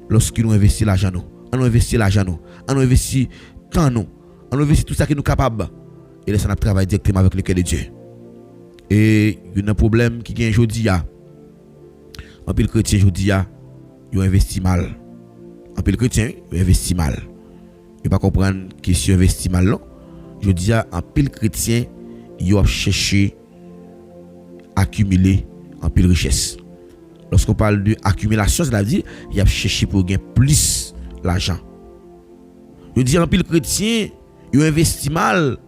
Lorsque nous investissons l'argent, on investit l'argent, on investit temps, on investit tout ça que nous sommes capables. Et là, ça travaille directement avec le cœur de Dieu. Et il y a un problème qui est aujourd'hui. En pile chrétien aujourd'hui, il investit mal. En pile chrétien, il investit mal. Il ne pas comprendre que si il investit mal, je dis en pile chrétien, yo a cherché accumuler en pile richesse. Lorsqu'on parle de accumulation, ça veut dire il a cherché pour gagner plus l'argent. Je dis en pile chrétien, il investi mal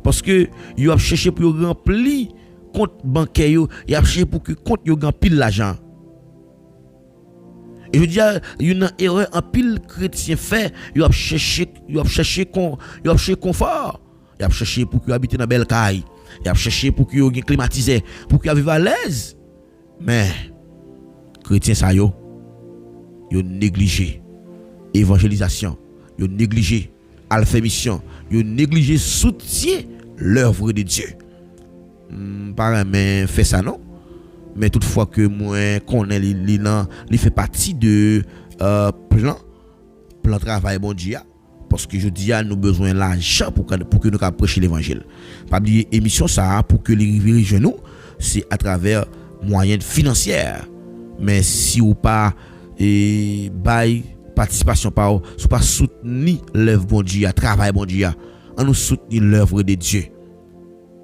parce que il a cherché pour remplir compte bancaire, il a cherché pour que compte yo gagne pile l'argent. Et je dis il y a une erreur en pile chrétien fait, il a cherché confort, il a cherché pour qu'il habite dans belle caille, il a cherché pour qu'il ait climatisé, pour qu'il vive à l'aise. Mais chrétien ça yo négligé évangélisation, yo négligé alpha mission, yo négligé soutien l'œuvre de Dieu. Pas mais fait ça non, mais toutefois que moi connais il fait partie de plan travail bon Dieu, parce que je dis à nous besoin l'argent pour que nous puissions prêcher l'évangile. Pas oublier émission ça pour que les rivières nous c'est à travers moyens financiers. Mais si ou pas bail participation pas ou pas soutenir l'œuvre bon Dieu, travail bon Dieu, on nous soutenir l'œuvre de Dieu.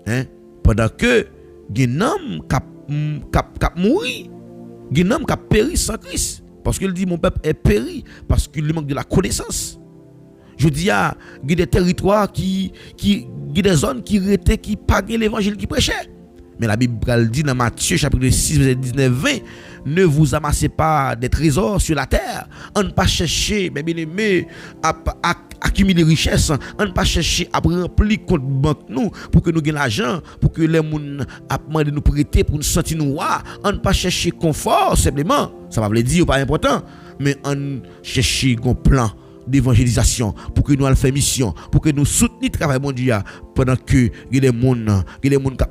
Hein? Pendant que gen homme cap mourir, gen homme cap péri sans Christ, parce qu'il dit mon peuple est péri parce qu'il lui manque de la connaissance. Je dis à des territoires qui des zones qui étaient qui pagaient l'évangile qui prêchait. Mais la Bible dit dans Matthieu chapitre 6 verset 19-20, ne vous amassez pas des trésors sur la terre, on ne pas chercher, mes bien-aimés, à accumuler richesse, on ne pas chercher à remplir compte banque nous pour que nous gagnions l'argent, pour que les gens demandent nous prêter pour nous sentir nous, on ne pas chercher confort simplement, ça va veut dire pas important, mais on chercher un plan d'évangélisation pour que nous allons faire mission, pour que nous soutenions le travail mondial pendant que il y a des gens qui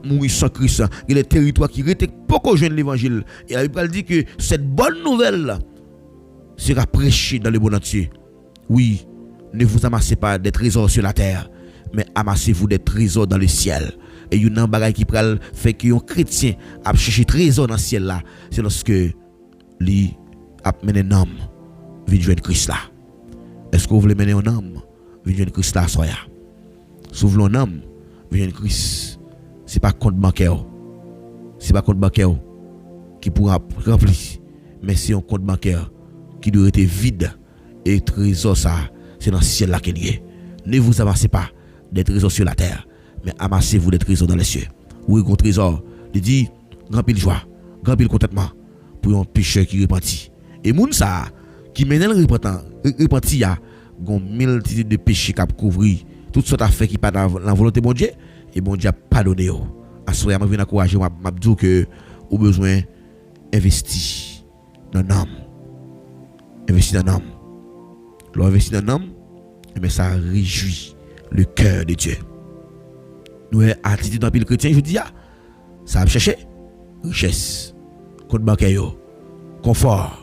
mourent sans Christ, il y a des territoires qui restent beaucoup jeunes l'évangile. Et la Bible dit que cette bonne nouvelle sera prêchée dans le monde entier. Oui, ne vous amassez pas des trésors sur la terre, mais amassez-vous des trésors dans le ciel. Et il y a un bagage qui fait que un chrétien a cherché trésor dans le ciel là, c'est lorsque lui a mené un homme vient joindre Christ là. Est-ce que vous voulez mener un homme vient joindre Christ là soya? Si vous voulez un homme vient joindre Christ, c'est pas compte bancaire. C'est pas compte bancaire qui pourra remplir, mais c'est un compte bancaire qui doit être vide et trésor ça, c'est dans le ciel là qu'il est. Ne vous amassez pas des trésors sur la terre, mais amassez-vous des trésors dans les cieux. Oui, un trésor, il dit grand pile joie, grand pile contentement pour un pécheur qui repentit. Et moun ça qui mène le repenti a gon multitude de péchés qui couvrir toutes sortes d'affaires qui pas dans la volonté de Dieu et bon Dieu a pardonné yo. Assoya m'a vinn encourager m'a dit que au besoin investir dans l'homme. Investir dans l'homme. L'investir dans l'homme, mais ça réjouit le cœur de Dieu. Nous attitude dans le chrétien, je dis ça va chercher richesse, compte bancaire, confort.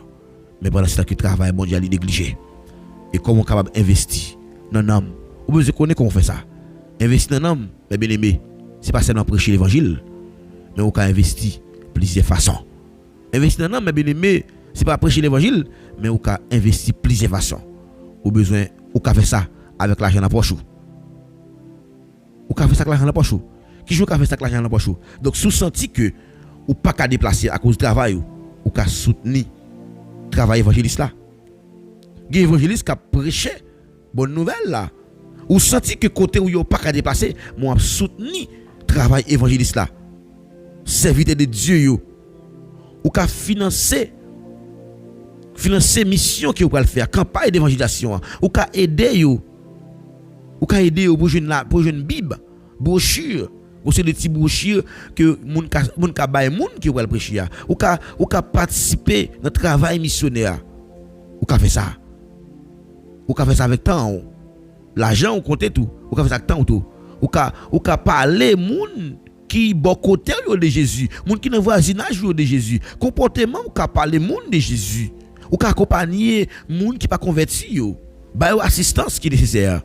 Mais pendant ce temps que le travail mondial est négligé. Et comment on est capable d'investir dans l'homme? Vous besoin connaître comment on fait ça. Investir dans l'homme, mes bien-aimés, ce n'est pas seulement prêcher l'évangile, mais on peut investir plusieurs façons. Investir dans l'homme, mes bien-aimés, ce n'est pas prêcher l'évangile, mais on peut investir plusieurs façons. Vous besoin, on peut faire ça avec l'argent dans la poche. On peut faire ça avec l'argent dans la poche. Qui joue à faire ça avec l'argent dans la poche? Donc, si vous sentez que vous ne pouvez pas déplacer à cause du travail, vous pouvez soutenir travail évangéliste là. Il y a évangéliste qui a prêché bonne nouvelle là. Ou senti que côté où il n'y a pas qu'à déplacer, moi soutenu travail évangéliste là. Serviteur de Dieu yo. Ou qu'a financer mission que vous pouvez faire, campagne d'évangélisation, ou qu'a aider yo. Ou qu'a aider yo pour jeune Bible, brochure. Ou c'est des petits brochures que moun ka bay moun qui va prêcher. Ou ka participer dans travail missionnaire. Ou ka faire ça. Ou ka faire ça avec temps. L'argent ou compter tout. Ou ka faire ça avec temps tout. Ou ka parler moun qui bon côté de Jésus, moun qui dans voisinage de Jésus. Comportement ou ka parler moun de Jésus. Ou ka accompagner moun qui pas converti yo. Ba yo assistance qui nécessaire.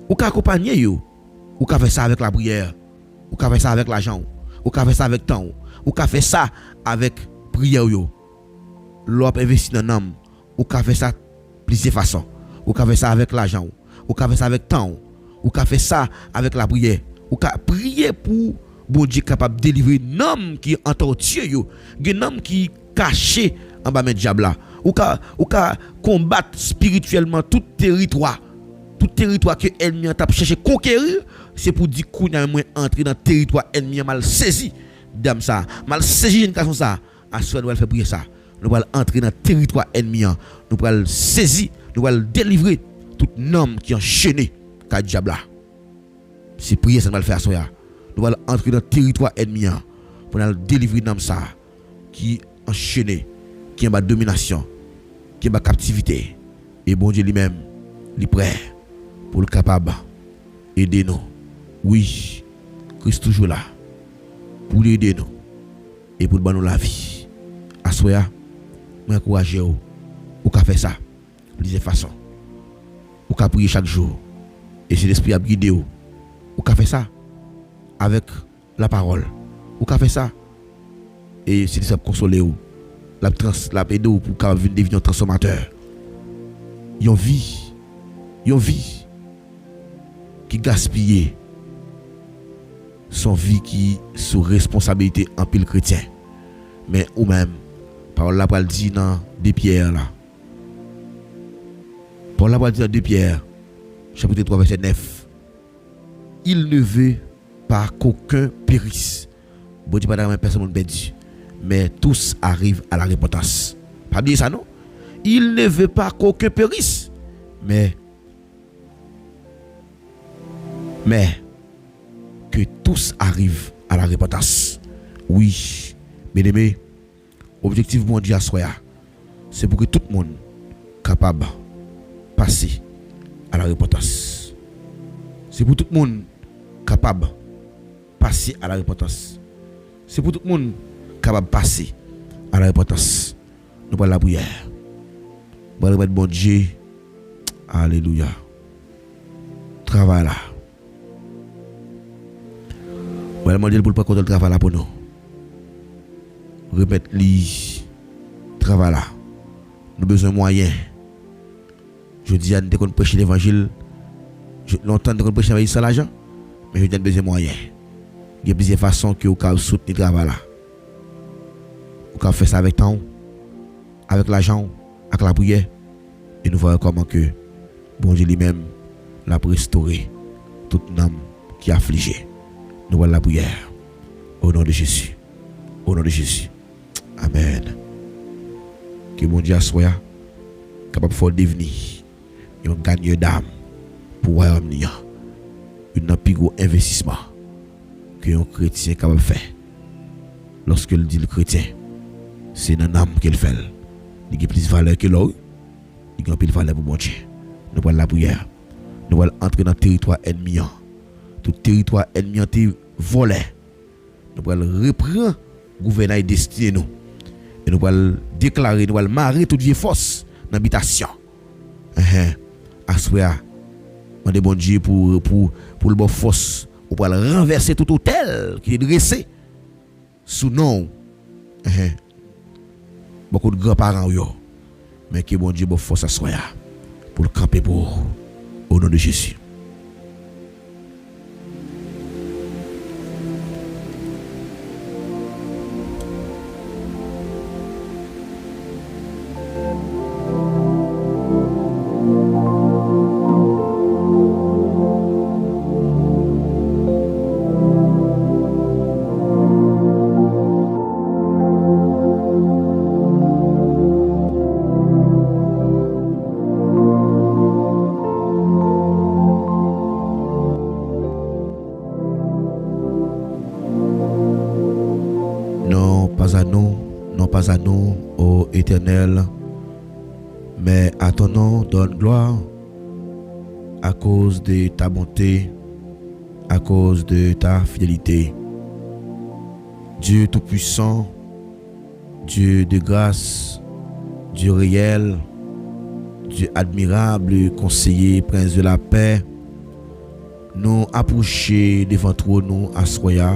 Ou ka accompagner yo. Ou ka faire ça avec la prière. Ou ka faire ça avec l'argent, ou ka faire ça avec temps, ou ka faire ça avec prière yo. L'op investi dans l'homme, ou ka faire ça plusieurs façons. Ou ka faire ça avec l'argent, ou ka faire ça avec temps, ou ka faire ça avec la prière, ou ka prier pour bon Dieu capable de délivrer l'homme qui est entortué yo, un homme qui caché en bas de diable là. Ou ka combattre spirituellement tout territoire que ennemi t'a cherché conquérir, c'est pour dire qu'on a moins entrer dans territoire ennemi mal saisi dame ça, mal saisi une façon ça. À ce nous allons faire prier ça. Nous allons entrer dans territoire ennemi, nous allons saisir, nous allons délivrer tout homme qui est enchaîné ka diable là. C'est prier ça nous allons faire ça. Nous allons entrer dans territoire ennemi pour nous délivrer l'homme ça qui enchaîné, qui est en domination, qui est en captivité. Et bon Dieu lui-même, il est prêt pour le capable aider nous. Oui, Christ toujours là pour aider nous et pour nous la vie. Assoya, moi encourager ou ka faire ça de cette façon. Ou ka prier chaque jour et c'est l'esprit a guider ou ka faire ça avec la parole. Ou ka faire ça et c'est ça consoler ou la aider ou pour devenir un transformateur. Yon vie qui gaspille son vie qui sous responsabilité en pile chrétien. Mais ou même parole la parole dit dans 2 Pierre là. Parole la parole dit dans 2 Pierre chapitre 3 verset 9. Il ne veut pas qu'aucun périsse. Bon Dieu pas dans personne ne perdue, mais tous arrivent à la repentance. Pas dire ça non? Il ne veut pas qu'aucun périsse, mais que tous arrivent à la repentance. Oui, bien-aimé, objectif mon Dieu à soi, c'est pour que tout le monde capable de passer à la repentance. C'est pour tout le monde capable de passer à la repentance. C'est pour tout le monde capable de passer à la repentance. Nous parlons de la prière. Nous parlons de bon Dieu. Alléluia. Travail là. Voilà, mon Dieu, pour le contrôle de travail là pour nous. Répète-lui. Travail là. Nous avons besoin de moyens. Je dis à nous qu'on prêche l'évangile. Longtemps qu'on prêche l'évangile sans l'argent. Mais je dis besoin de moyens. Il y a plusieurs façons que vous pouvez soutenir le travail là. Vous pouvez faire ça avec temps, avec l'argent, avec la prière. Et nous voyons comment que bon Dieu lui-même l'a restauré tout homme qui est affligé. Nous voyons la prière. Au nom de Jésus. Au nom de Jésus. Amen. Que mon Dieu soit capable de devenir un gagneur d'âme pour le royaume. Un plus gros investissement que un chrétien est capable de faire. Lorsqu'il dit le chrétien, c'est dans l'âme qu'il fait. Il a plus de valeur que l'or. Il a plus de valeur pour mon Dieu. Nous voyons la prière. Nous allons entrer dans le territoire ennemi. Tout territoire ennemi est volé. Nous allons reprendre le gouvernement destiné nous. Et nous allons déclarer, nous allons marrer toute vieille force dans l'habitation. Assoya, on demande bon Dieu pour le bon force. On va renverser tout hôtel qui est dressé sous nom. Beaucoup de grands-parents, mais que bon Dieu bon force assoya pour le camper pour au nom de Jésus. Pas à nous, ô Éternel, mais à ton nom donne gloire à cause de ta bonté, à cause de ta fidélité. Dieu Tout-Puissant, Dieu de grâce, Dieu réel, Dieu admirable, conseiller, prince de la paix, nous approcher devant toi, nous assoya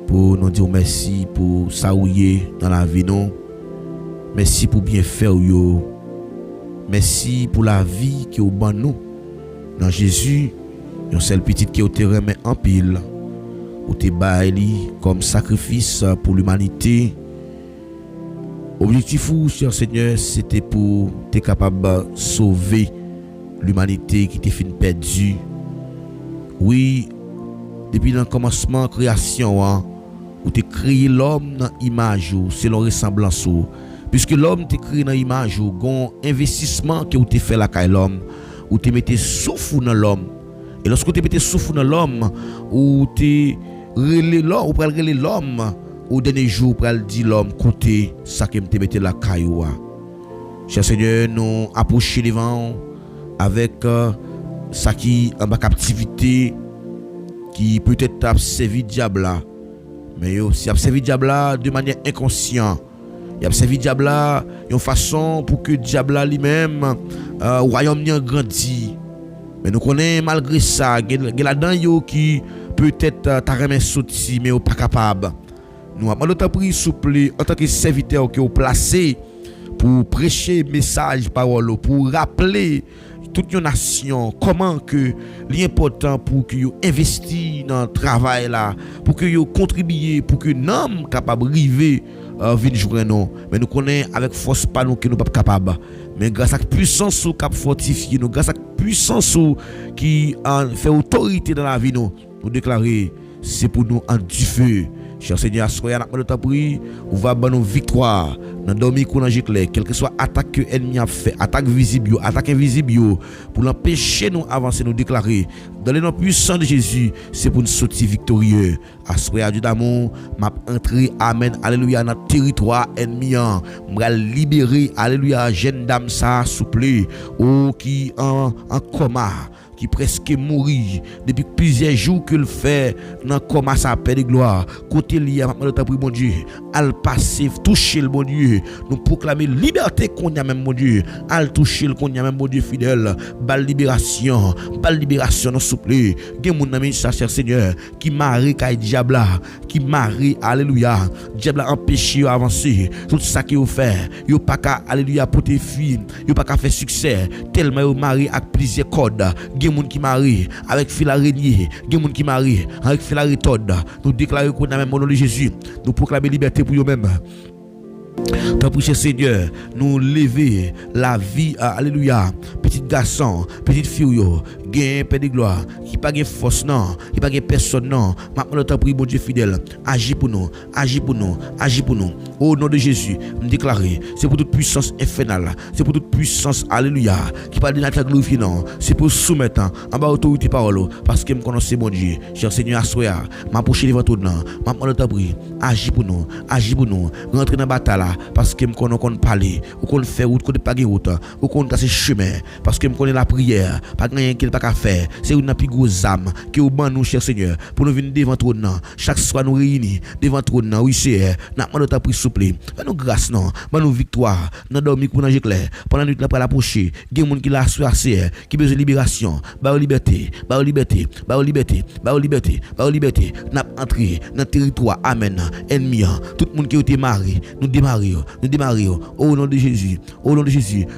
pour nous dire merci pour saouiller dans la vie nous. Merci pour bien faire yo. Merci pour la vie qui est au ban nous. Dans Jésus, Yon seul petit qui te remet en pile. Ou te baili comme sacrifice pour l'humanité. Objectif ou, cher Seigneur, c'était pour te capable de sauver l'humanité qui t'est fin perdue. Oui, depuis le commencement de la création, où tu créé l'homme dans l'image, selon ressemblance. Puisque l'homme te créé dans l'image, il y a un investissement que tu fait la caille l'homme, où tu mettais souffle dans l'homme. Et lorsque tu mettais souffle dans l'homme, où tu relais l'homme, au dernier jour, pour dire l'homme, côté, ça que tu mettais la caille. Cher Seigneur, nous approchons devant avec ça qui en captivité, qui peut-être a servi diable là. Mais aussi a servi diable là de manière inconsciente. Il a servi diable là une façon pour que diable là lui-même royaume ni grandi. Mais nous connaissons malgré ça, il y a là-dedans yo qui peut-être t'a remis sorti mais pas capable. Nous avons notre prière souple en tant que serviteur qui est placé pour prêcher message parole pour rappeler toute une nation comment que l'important pour que yo investi dans le travail là, pour que yo contribuer pour que l'homme capable arriver venir jouer non. Mais nous connaissons avec force pas nous que nous pas capable. Mais grâce à la puissance qui fortifie nous, grâce à la puissance qui fait autorité dans la vie nous déclarer c'est pour nous en du feu. Cher Seigneur, soyez à notre prière, on va avoir nos victoires dans dormir qu'on a clair, quelle que soit attaque que l'ennemi a fait, attaque visible, attaque invisible, pour l'empêcher nous avancer, nous déclarer dans le nom puissant de Jésus, c'est pour nous sortir victorieux. Assoyez à Dieu d'amour, m'a entré, amen, alléluia, dans notre territoire ennemi, m'a libéré, alléluia, jeune dame ça, souple, ou qui en coma, qui presque mourit depuis plusieurs jours que le fait dans comment ça paix de gloire côté lié notre temps pour mon Dieu al passer toucher le bon Dieu nous proclamer liberté qu'on y a même mon Dieu al toucher le qu'on y a même mon Dieu fidèle bal libération non souple gen mon ami ça cher Seigneur qui marie kay diable qui marie alléluia diable empêcher avancer tout ça qui vous fait yo pas ka alléluia pour tes filles yo pas ka faire succès tellement yo marie avec plusieurs codes moun qui marie avec fil araignée, gen moun qui marie avec fil arrêtode. Nous déclarons qu'on a même au nom de Jésus, nous proclamer liberté pour eux-mêmes. Tant pis Seigneur, nous lever la vie, alléluia, petit garçon, petite fille, gain paix de gloire, qui pas gain force non, qui pas gain personne non. Maintenant tant pis bon Dieu fidèle, agis pour nous, agis pour nous, agis pour nous. Au nom de Jésus, nous déclarer, c'est pour toute puissance infernale, c'est pour toute puissance, alléluia, qui pas de notre glorifier non, c'est pour soumettre en bas autorité parole, parce que me connaissez mon Dieu, cher Seigneur assoya, m'approcher devant tout non, maintenant tant pis, agis pour nous, rentrer dans la bataille parce que me connais qu'on parler, ou qu'on fait route, qu'on pas route, ou qu'on trace chemin, parce que me connais la prière, pas rien qu'il pas qu'à faire, c'est une plus grosse âme qui au ban nous cher Seigneur, pour nous venir devant trône non, chaque soir nous réunis devant trône non, oui c'est, n'a pas notre prière souple, pas nous grâce non, pas nous victoire, n'a dormi pour nager clair, pendant nuit là pour l'approcher, gen monde qui la soirée, qui besoin libération, ba liberté, n'a entré dans territoire amen, ennemi, tout le monde qui était marié, nous démarrer au nom de Jésus,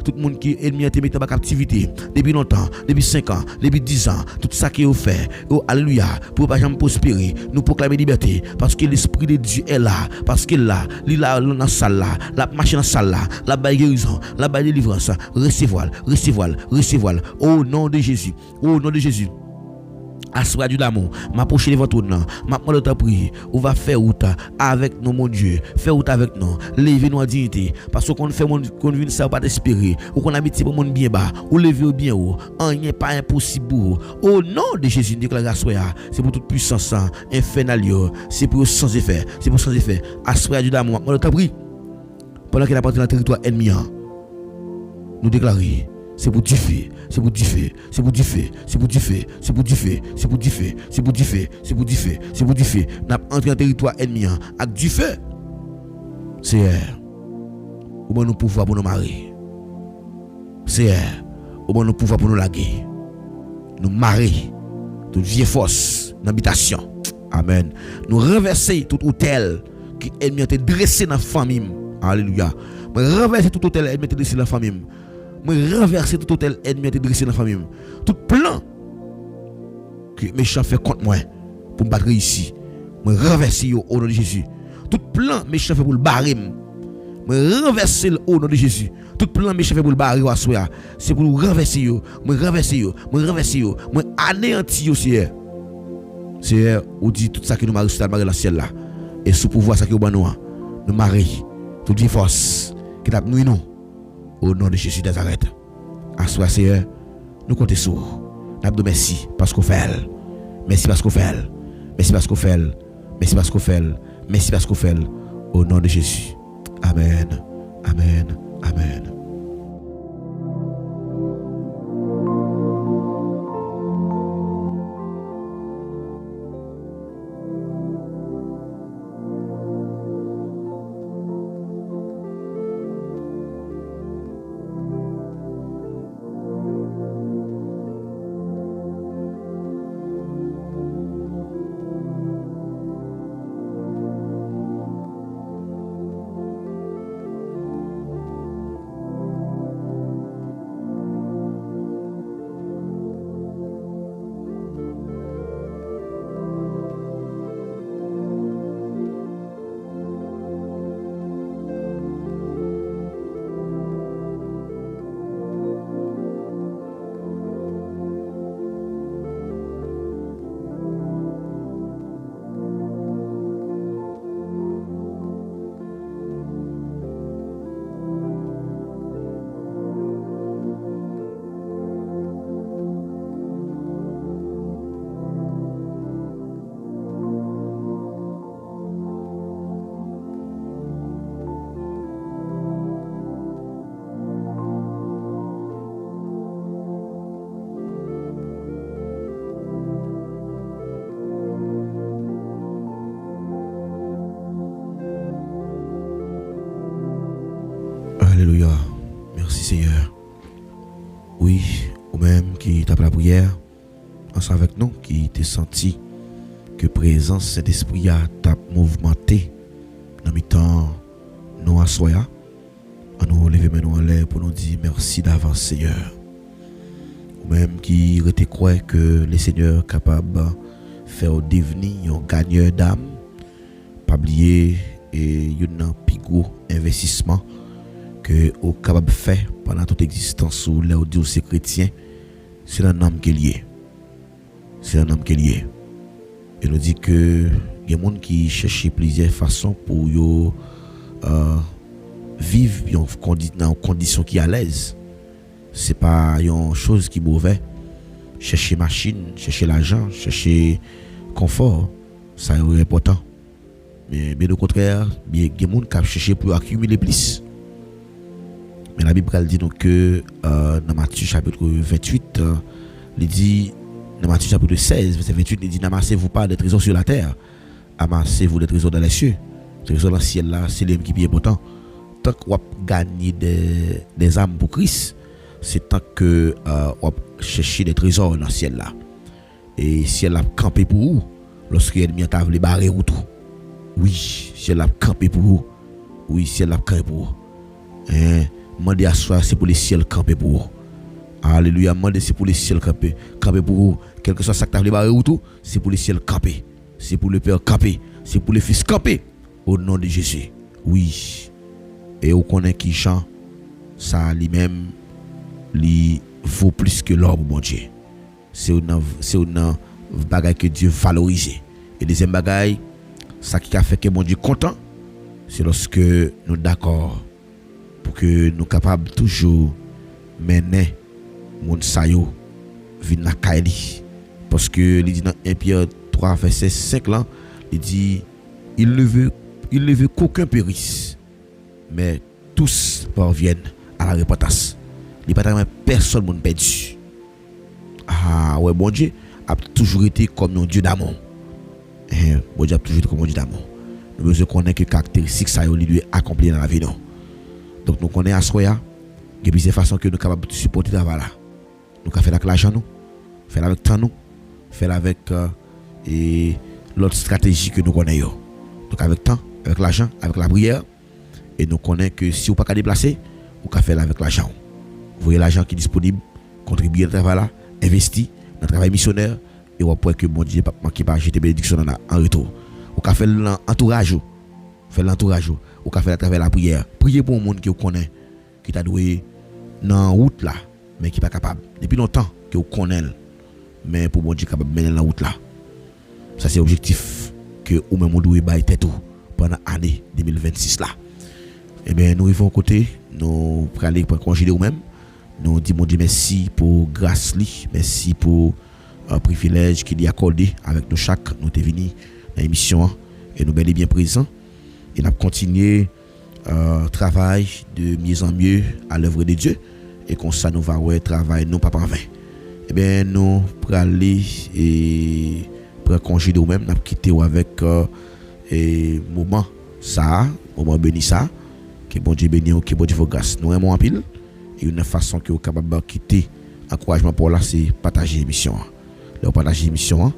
tout le monde qui est ennemi a été mis en captivité depuis longtemps, depuis 5 ans, depuis 10 ans, tout ça qui est fait, oh alléluia, pour pas jamais prospérer, nous proclamer liberté, parce que l'esprit de Dieu est là, parce qu'il là, il là dans la salle là, la machine dans la salle là, la baille guérison, la baille délivrance, recevez-le, au nom de Jésus, Assois du d'amour, m'approcher devant tout non, m'apprendre ta prière, on va faire route avec nous mon Dieu, faire route avec nous, lever nous en dignité, parce qu'on fait qu'on vient ça pas d'espérer, ou qu'on habite pour monde bien bas, ou lever au bien haut, rien pas impossible. Au nom de Jésus déclare assois, c'est pour toute puissance infernale, c'est pour sans effet, assois du d'amour, m'apprendre ta prière. Pendant qu'il a parti dans le territoire ennemi, nous déclarer c'est pour du feu, n'a entré en territoire ennemi avec du feu. C'est au bon nous pouvoir pour nous marier. C'est au bon nous pouvoir pour nous laguer. Nous marier toute vieille force d'habitation. Amen. Nous renverser tout hôtel qui ennemi a été dressé dans la famille. Alléluia. Renverser tout hôtel ennemi a été dressé dans la famille. Me renverser tout hôtel ennemi a été dressé dans la famille. Tout plan que méchant fait contre moi pour me battre ici. Me renverser au nom de Jésus. Tout plan méchant fait pour le barrer. Me renverser au nom de Jésus. Tout plan méchant fait pour le barrer à soi. C'est pour le renverser me renverser me anéantir Seigneur. Seigneur, ou dit tout ça que nous marre sur le ciel là. Et sous pouvoir ça que nous nous marie toute les forces qui t'a nous au nom de Jésus de Nazareth. À soi Seigneur, nous comptons sur. Nous disons merci parce qu'on fait. Merci parce qu'on fait. Merci parce qu'on fait. Merci parce qu'on fait. Merci parce qu'on fait. Au nom de Jésus. Amen. Amen. Amen. Alléluia. Merci Seigneur. Oui, ou même qui tape la prière, ensemble avec nous, qui t'a senti que présence cet esprit a t'a mouvementé dans le temps nous à soya. On nous lever maintenant en l'air pour nous dire merci d'avance Seigneur. Ou même qui était croire que le Seigneur est capable de faire devenir un gagneur d'âme, pas oublier et un plus gros investissement que au capable de faire pendant toute existence ou là où Dieu c'est chrétien, c'est un homme qui est lié. C'est un homme qui est lié. Et nous dit que il y a des gens qui cherchent plusieurs façons pour vivre dans une condition qui est à l'aise. C'est pas une chose qui est mauvaise. Chercher machine, chercher l'argent, chercher confort, ça est important. Mais au contraire, il y a des gens qui cherchent pour accumuler plus. Mais la Bible dit donc que dans Matthieu chapitre 28, il dit, dans Matthieu chapitre 16, verset 28, il dit n'amassez-vous pas des trésors sur la terre, amassez-vous des trésors dans les cieux. Les trésors dans le ciel là, c'est les qui est important. Tant qu'on gagne des âmes pour Christ, c'est tant que on chercher des trésors dans le ciel là. Et ciel a campé pour vous, lorsque l'ennemi a voulu barrer ou tout. Oui, ciel a campé pour vous. Oui, ciel a campé pour vous. Mandez à soi, c'est pour les ciels camper pour vous. Alléluia, mandez c'est pour les ciels camper pour vous. Quel que soit ça que tu as barré ou tout, c'est pour les ciels camper. C'est pour le Père camper. C'est pour le Fils camper. Au nom de Jésus. Oui. Et on connaît qui chante, ça lui-même, lui vaut plus que l'or, mon Dieu. C'est une bagaille que Dieu valorise. Et deuxième bagaille, ça qui a fait que mon Dieu content, c'est lorsque nous d'accord pour que nous capables toujours mener mon sayo vin na kaili, parce que il dit dans 1 Pierre 3 verset 5 là, il dit il ne veut qu'aucun périsse, mais tous parviennent à la repentance. Il pas vraiment personne monde perdu. Ah ouais, bon Dieu a toujours été comme un Dieu d'amour. Bon Dieu a toujours été comme un Dieu d'amour. Nous besoin connaître que caractéristiques ça il doit accomplir dans la vie non. Donc nous connaissons à soya, il y a plusieurs façons que nous sommes capables de supporter la là. Nous pouvons faire avec l'argent nous, faire avec temps nous, faire avec et l'autre stratégie que nous connaissons. Donc avec temps, avec l'argent, avec la prière, et nous connaissons que si vous ne pouvez pas déplacer, vous pouvez faire avec l'argent. Vous voyez l'argent qui est disponible, contribuer à ce travail là, investir dans le travail missionnaire, et on peut que bon Dieu pas manquer pas jeter bénédiction en retour. On peut faire l'entourage, on peut faire à travers la prière. Prier pour un monde qui vous connaît, qui t'a doué dans route là, mais qui pas capable. Depuis longtemps que vous connaissez, mais pour bon Dieu capable de mener la route là. Ça c'est objectif que ou même on doit bailler tête pendant l'année 2026 là. Eh bien nous arrivons côté, nous pour aller pour congéder ou même. Nous disons mon Dieu merci pour grâce li, merci pour un privilège qu'il y a accordé avec nous chaque nous t'es venu dans l'émission et nous bel et bien présents et nous continuer travail de mieux en mieux à l'œuvre de Dieu et comme ça nous va ouais travail non pas en vain. Eh bien nous pour aller et pour congé de nous-mêmes nous quitter avec moment ça moment béni ça que bon Dieu béni que bon Dieu vous grâce nous aimons en pile et une façon que vous êtes capable de quitter encouragement pour là c'est partager l'émission. Là partager l'émission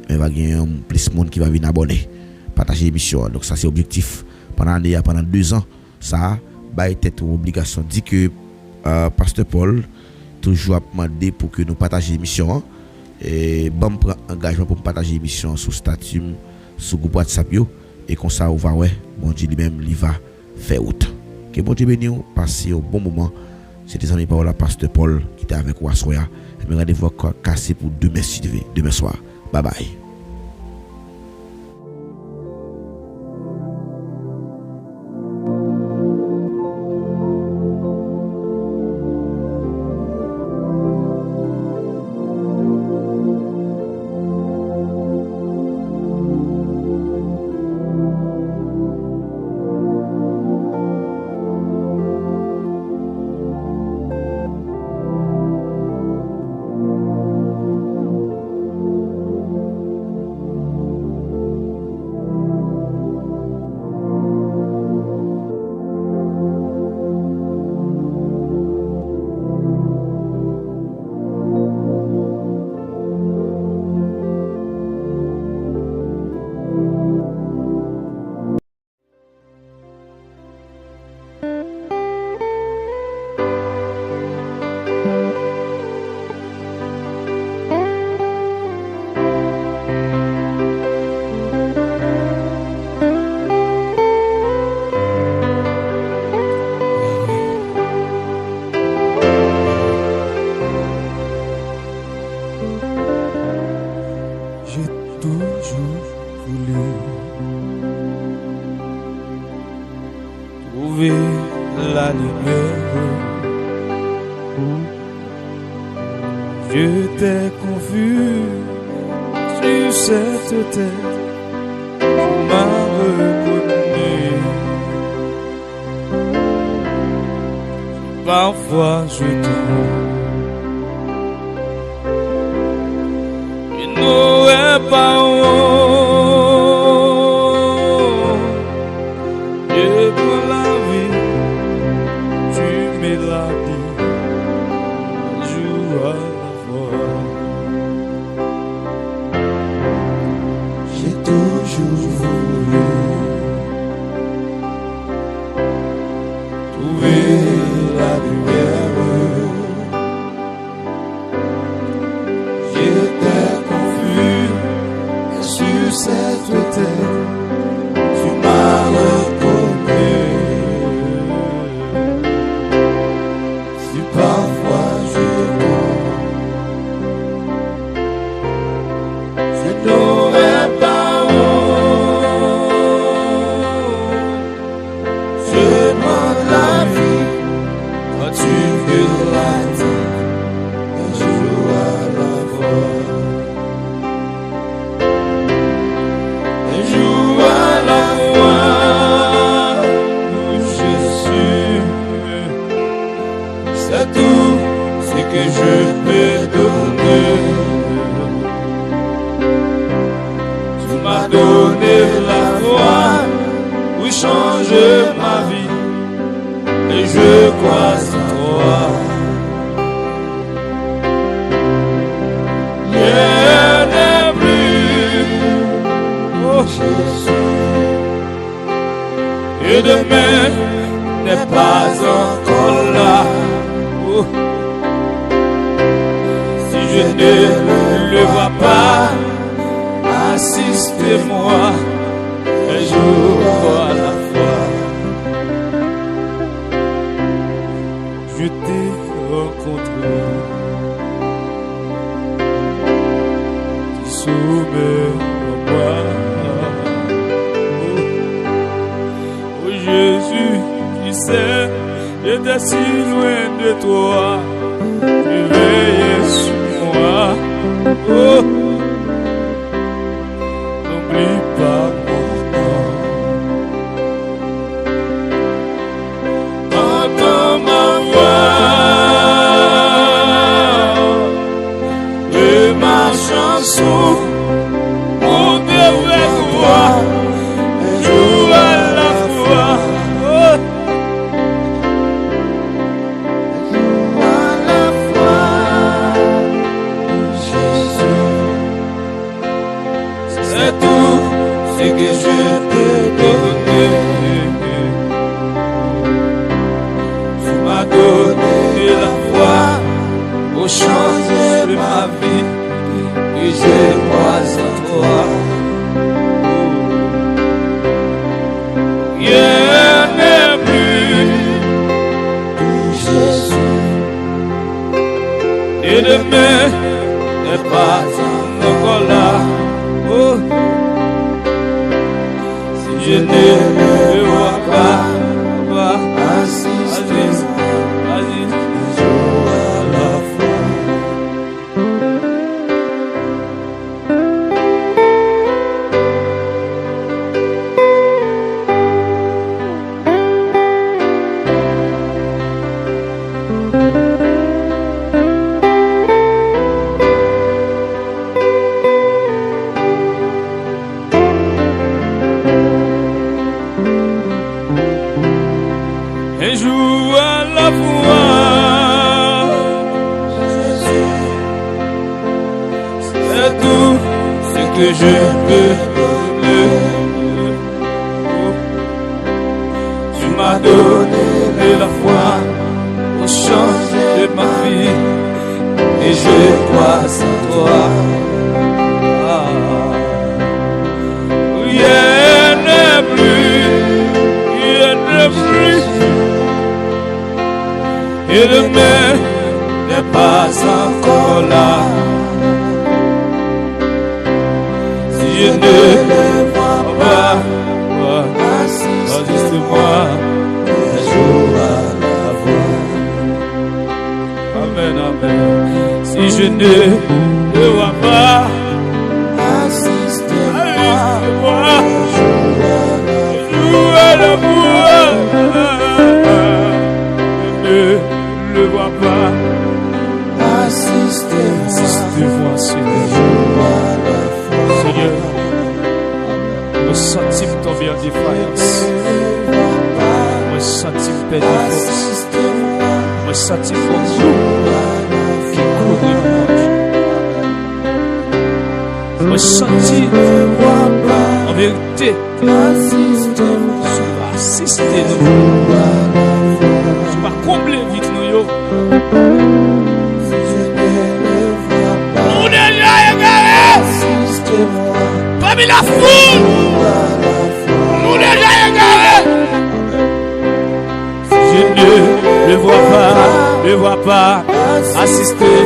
il va y avoir plus de monde qui va venir abonner partager l'émission donc ça c'est objectif pendant l'année pendant 2 ans ça va être une obligation dit que pasteur Paul toujours a demandé pour que nous partager l'émission et bon prend engagement pour partager l'émission sur statut sur groupe WhatsApp yo et comme ça on va ouais bon Dieu lui-même il va faire autre que bon Dieu béni passer un bon moment. C'était des amis par la pasteur Paul qui était avec moi soya. Je me rendez-vous cassé pour demain soir. Bye bye. La lumière, je t'ai confus sur cette terre, tu m'as reconnu. Parfois je tombe, je n'aurais pas honte. Je prends la vie, tu mets la vie, joue à la fois. J'ai toujours voulu trouver la lumière. J'étais confus sur cette terre, tu m'as reconnu. Si parfois je tombe, je n'aurais pas honte. Je demande la vie quand tu veux la dire, un jour à la fois. Un jour à la fois, Jésus, c'est tout ce que je peux donner. Tu m'as donné la foi pour changer ma vie et je crois en toi. Rien n'est plus, oh Jésus, et demain n'est pas encore là. Oh. Si je ne le vois pas, assistez-moi un jour à la fois. Je t'ai rencontré sommet au bois. Oh Jésus, tu sais, j'étais si loin de toi, tu veillais sur moi. Oh, n'oublie pas mon nom. Entends ma voix et ma chanson. Changer ma vie et je crois en toi. Rien n'est plus pour Jésus et demain n'est pas encore là. Oh, si je ne le vois pas, assiste. Un jour à la fois, c'est tout ce que je peux donner. Tu m'as donné la foi pour changer ma vie et je crois en toi. Rien n'est plus. Et demain n'est pas encore là. Si je ne le vois pas, assiste-moi un jour à la voix. Amen, amen. Si je ne le vois pas, assiste-moi un jour à la voix. Ne le vois pas. Assistez-moi, Seigneur. Seigneur, me sentis tomber en défaillance. Me sentis perdre de force. Me sentis fort qui couvre moi. Me sentis en vérité. Assistez-nous. Tu vas combler vite nous. Nous déjà égarés. Parmi la foule. Nous déjà égarés. Si je ne le vois pas, assistez.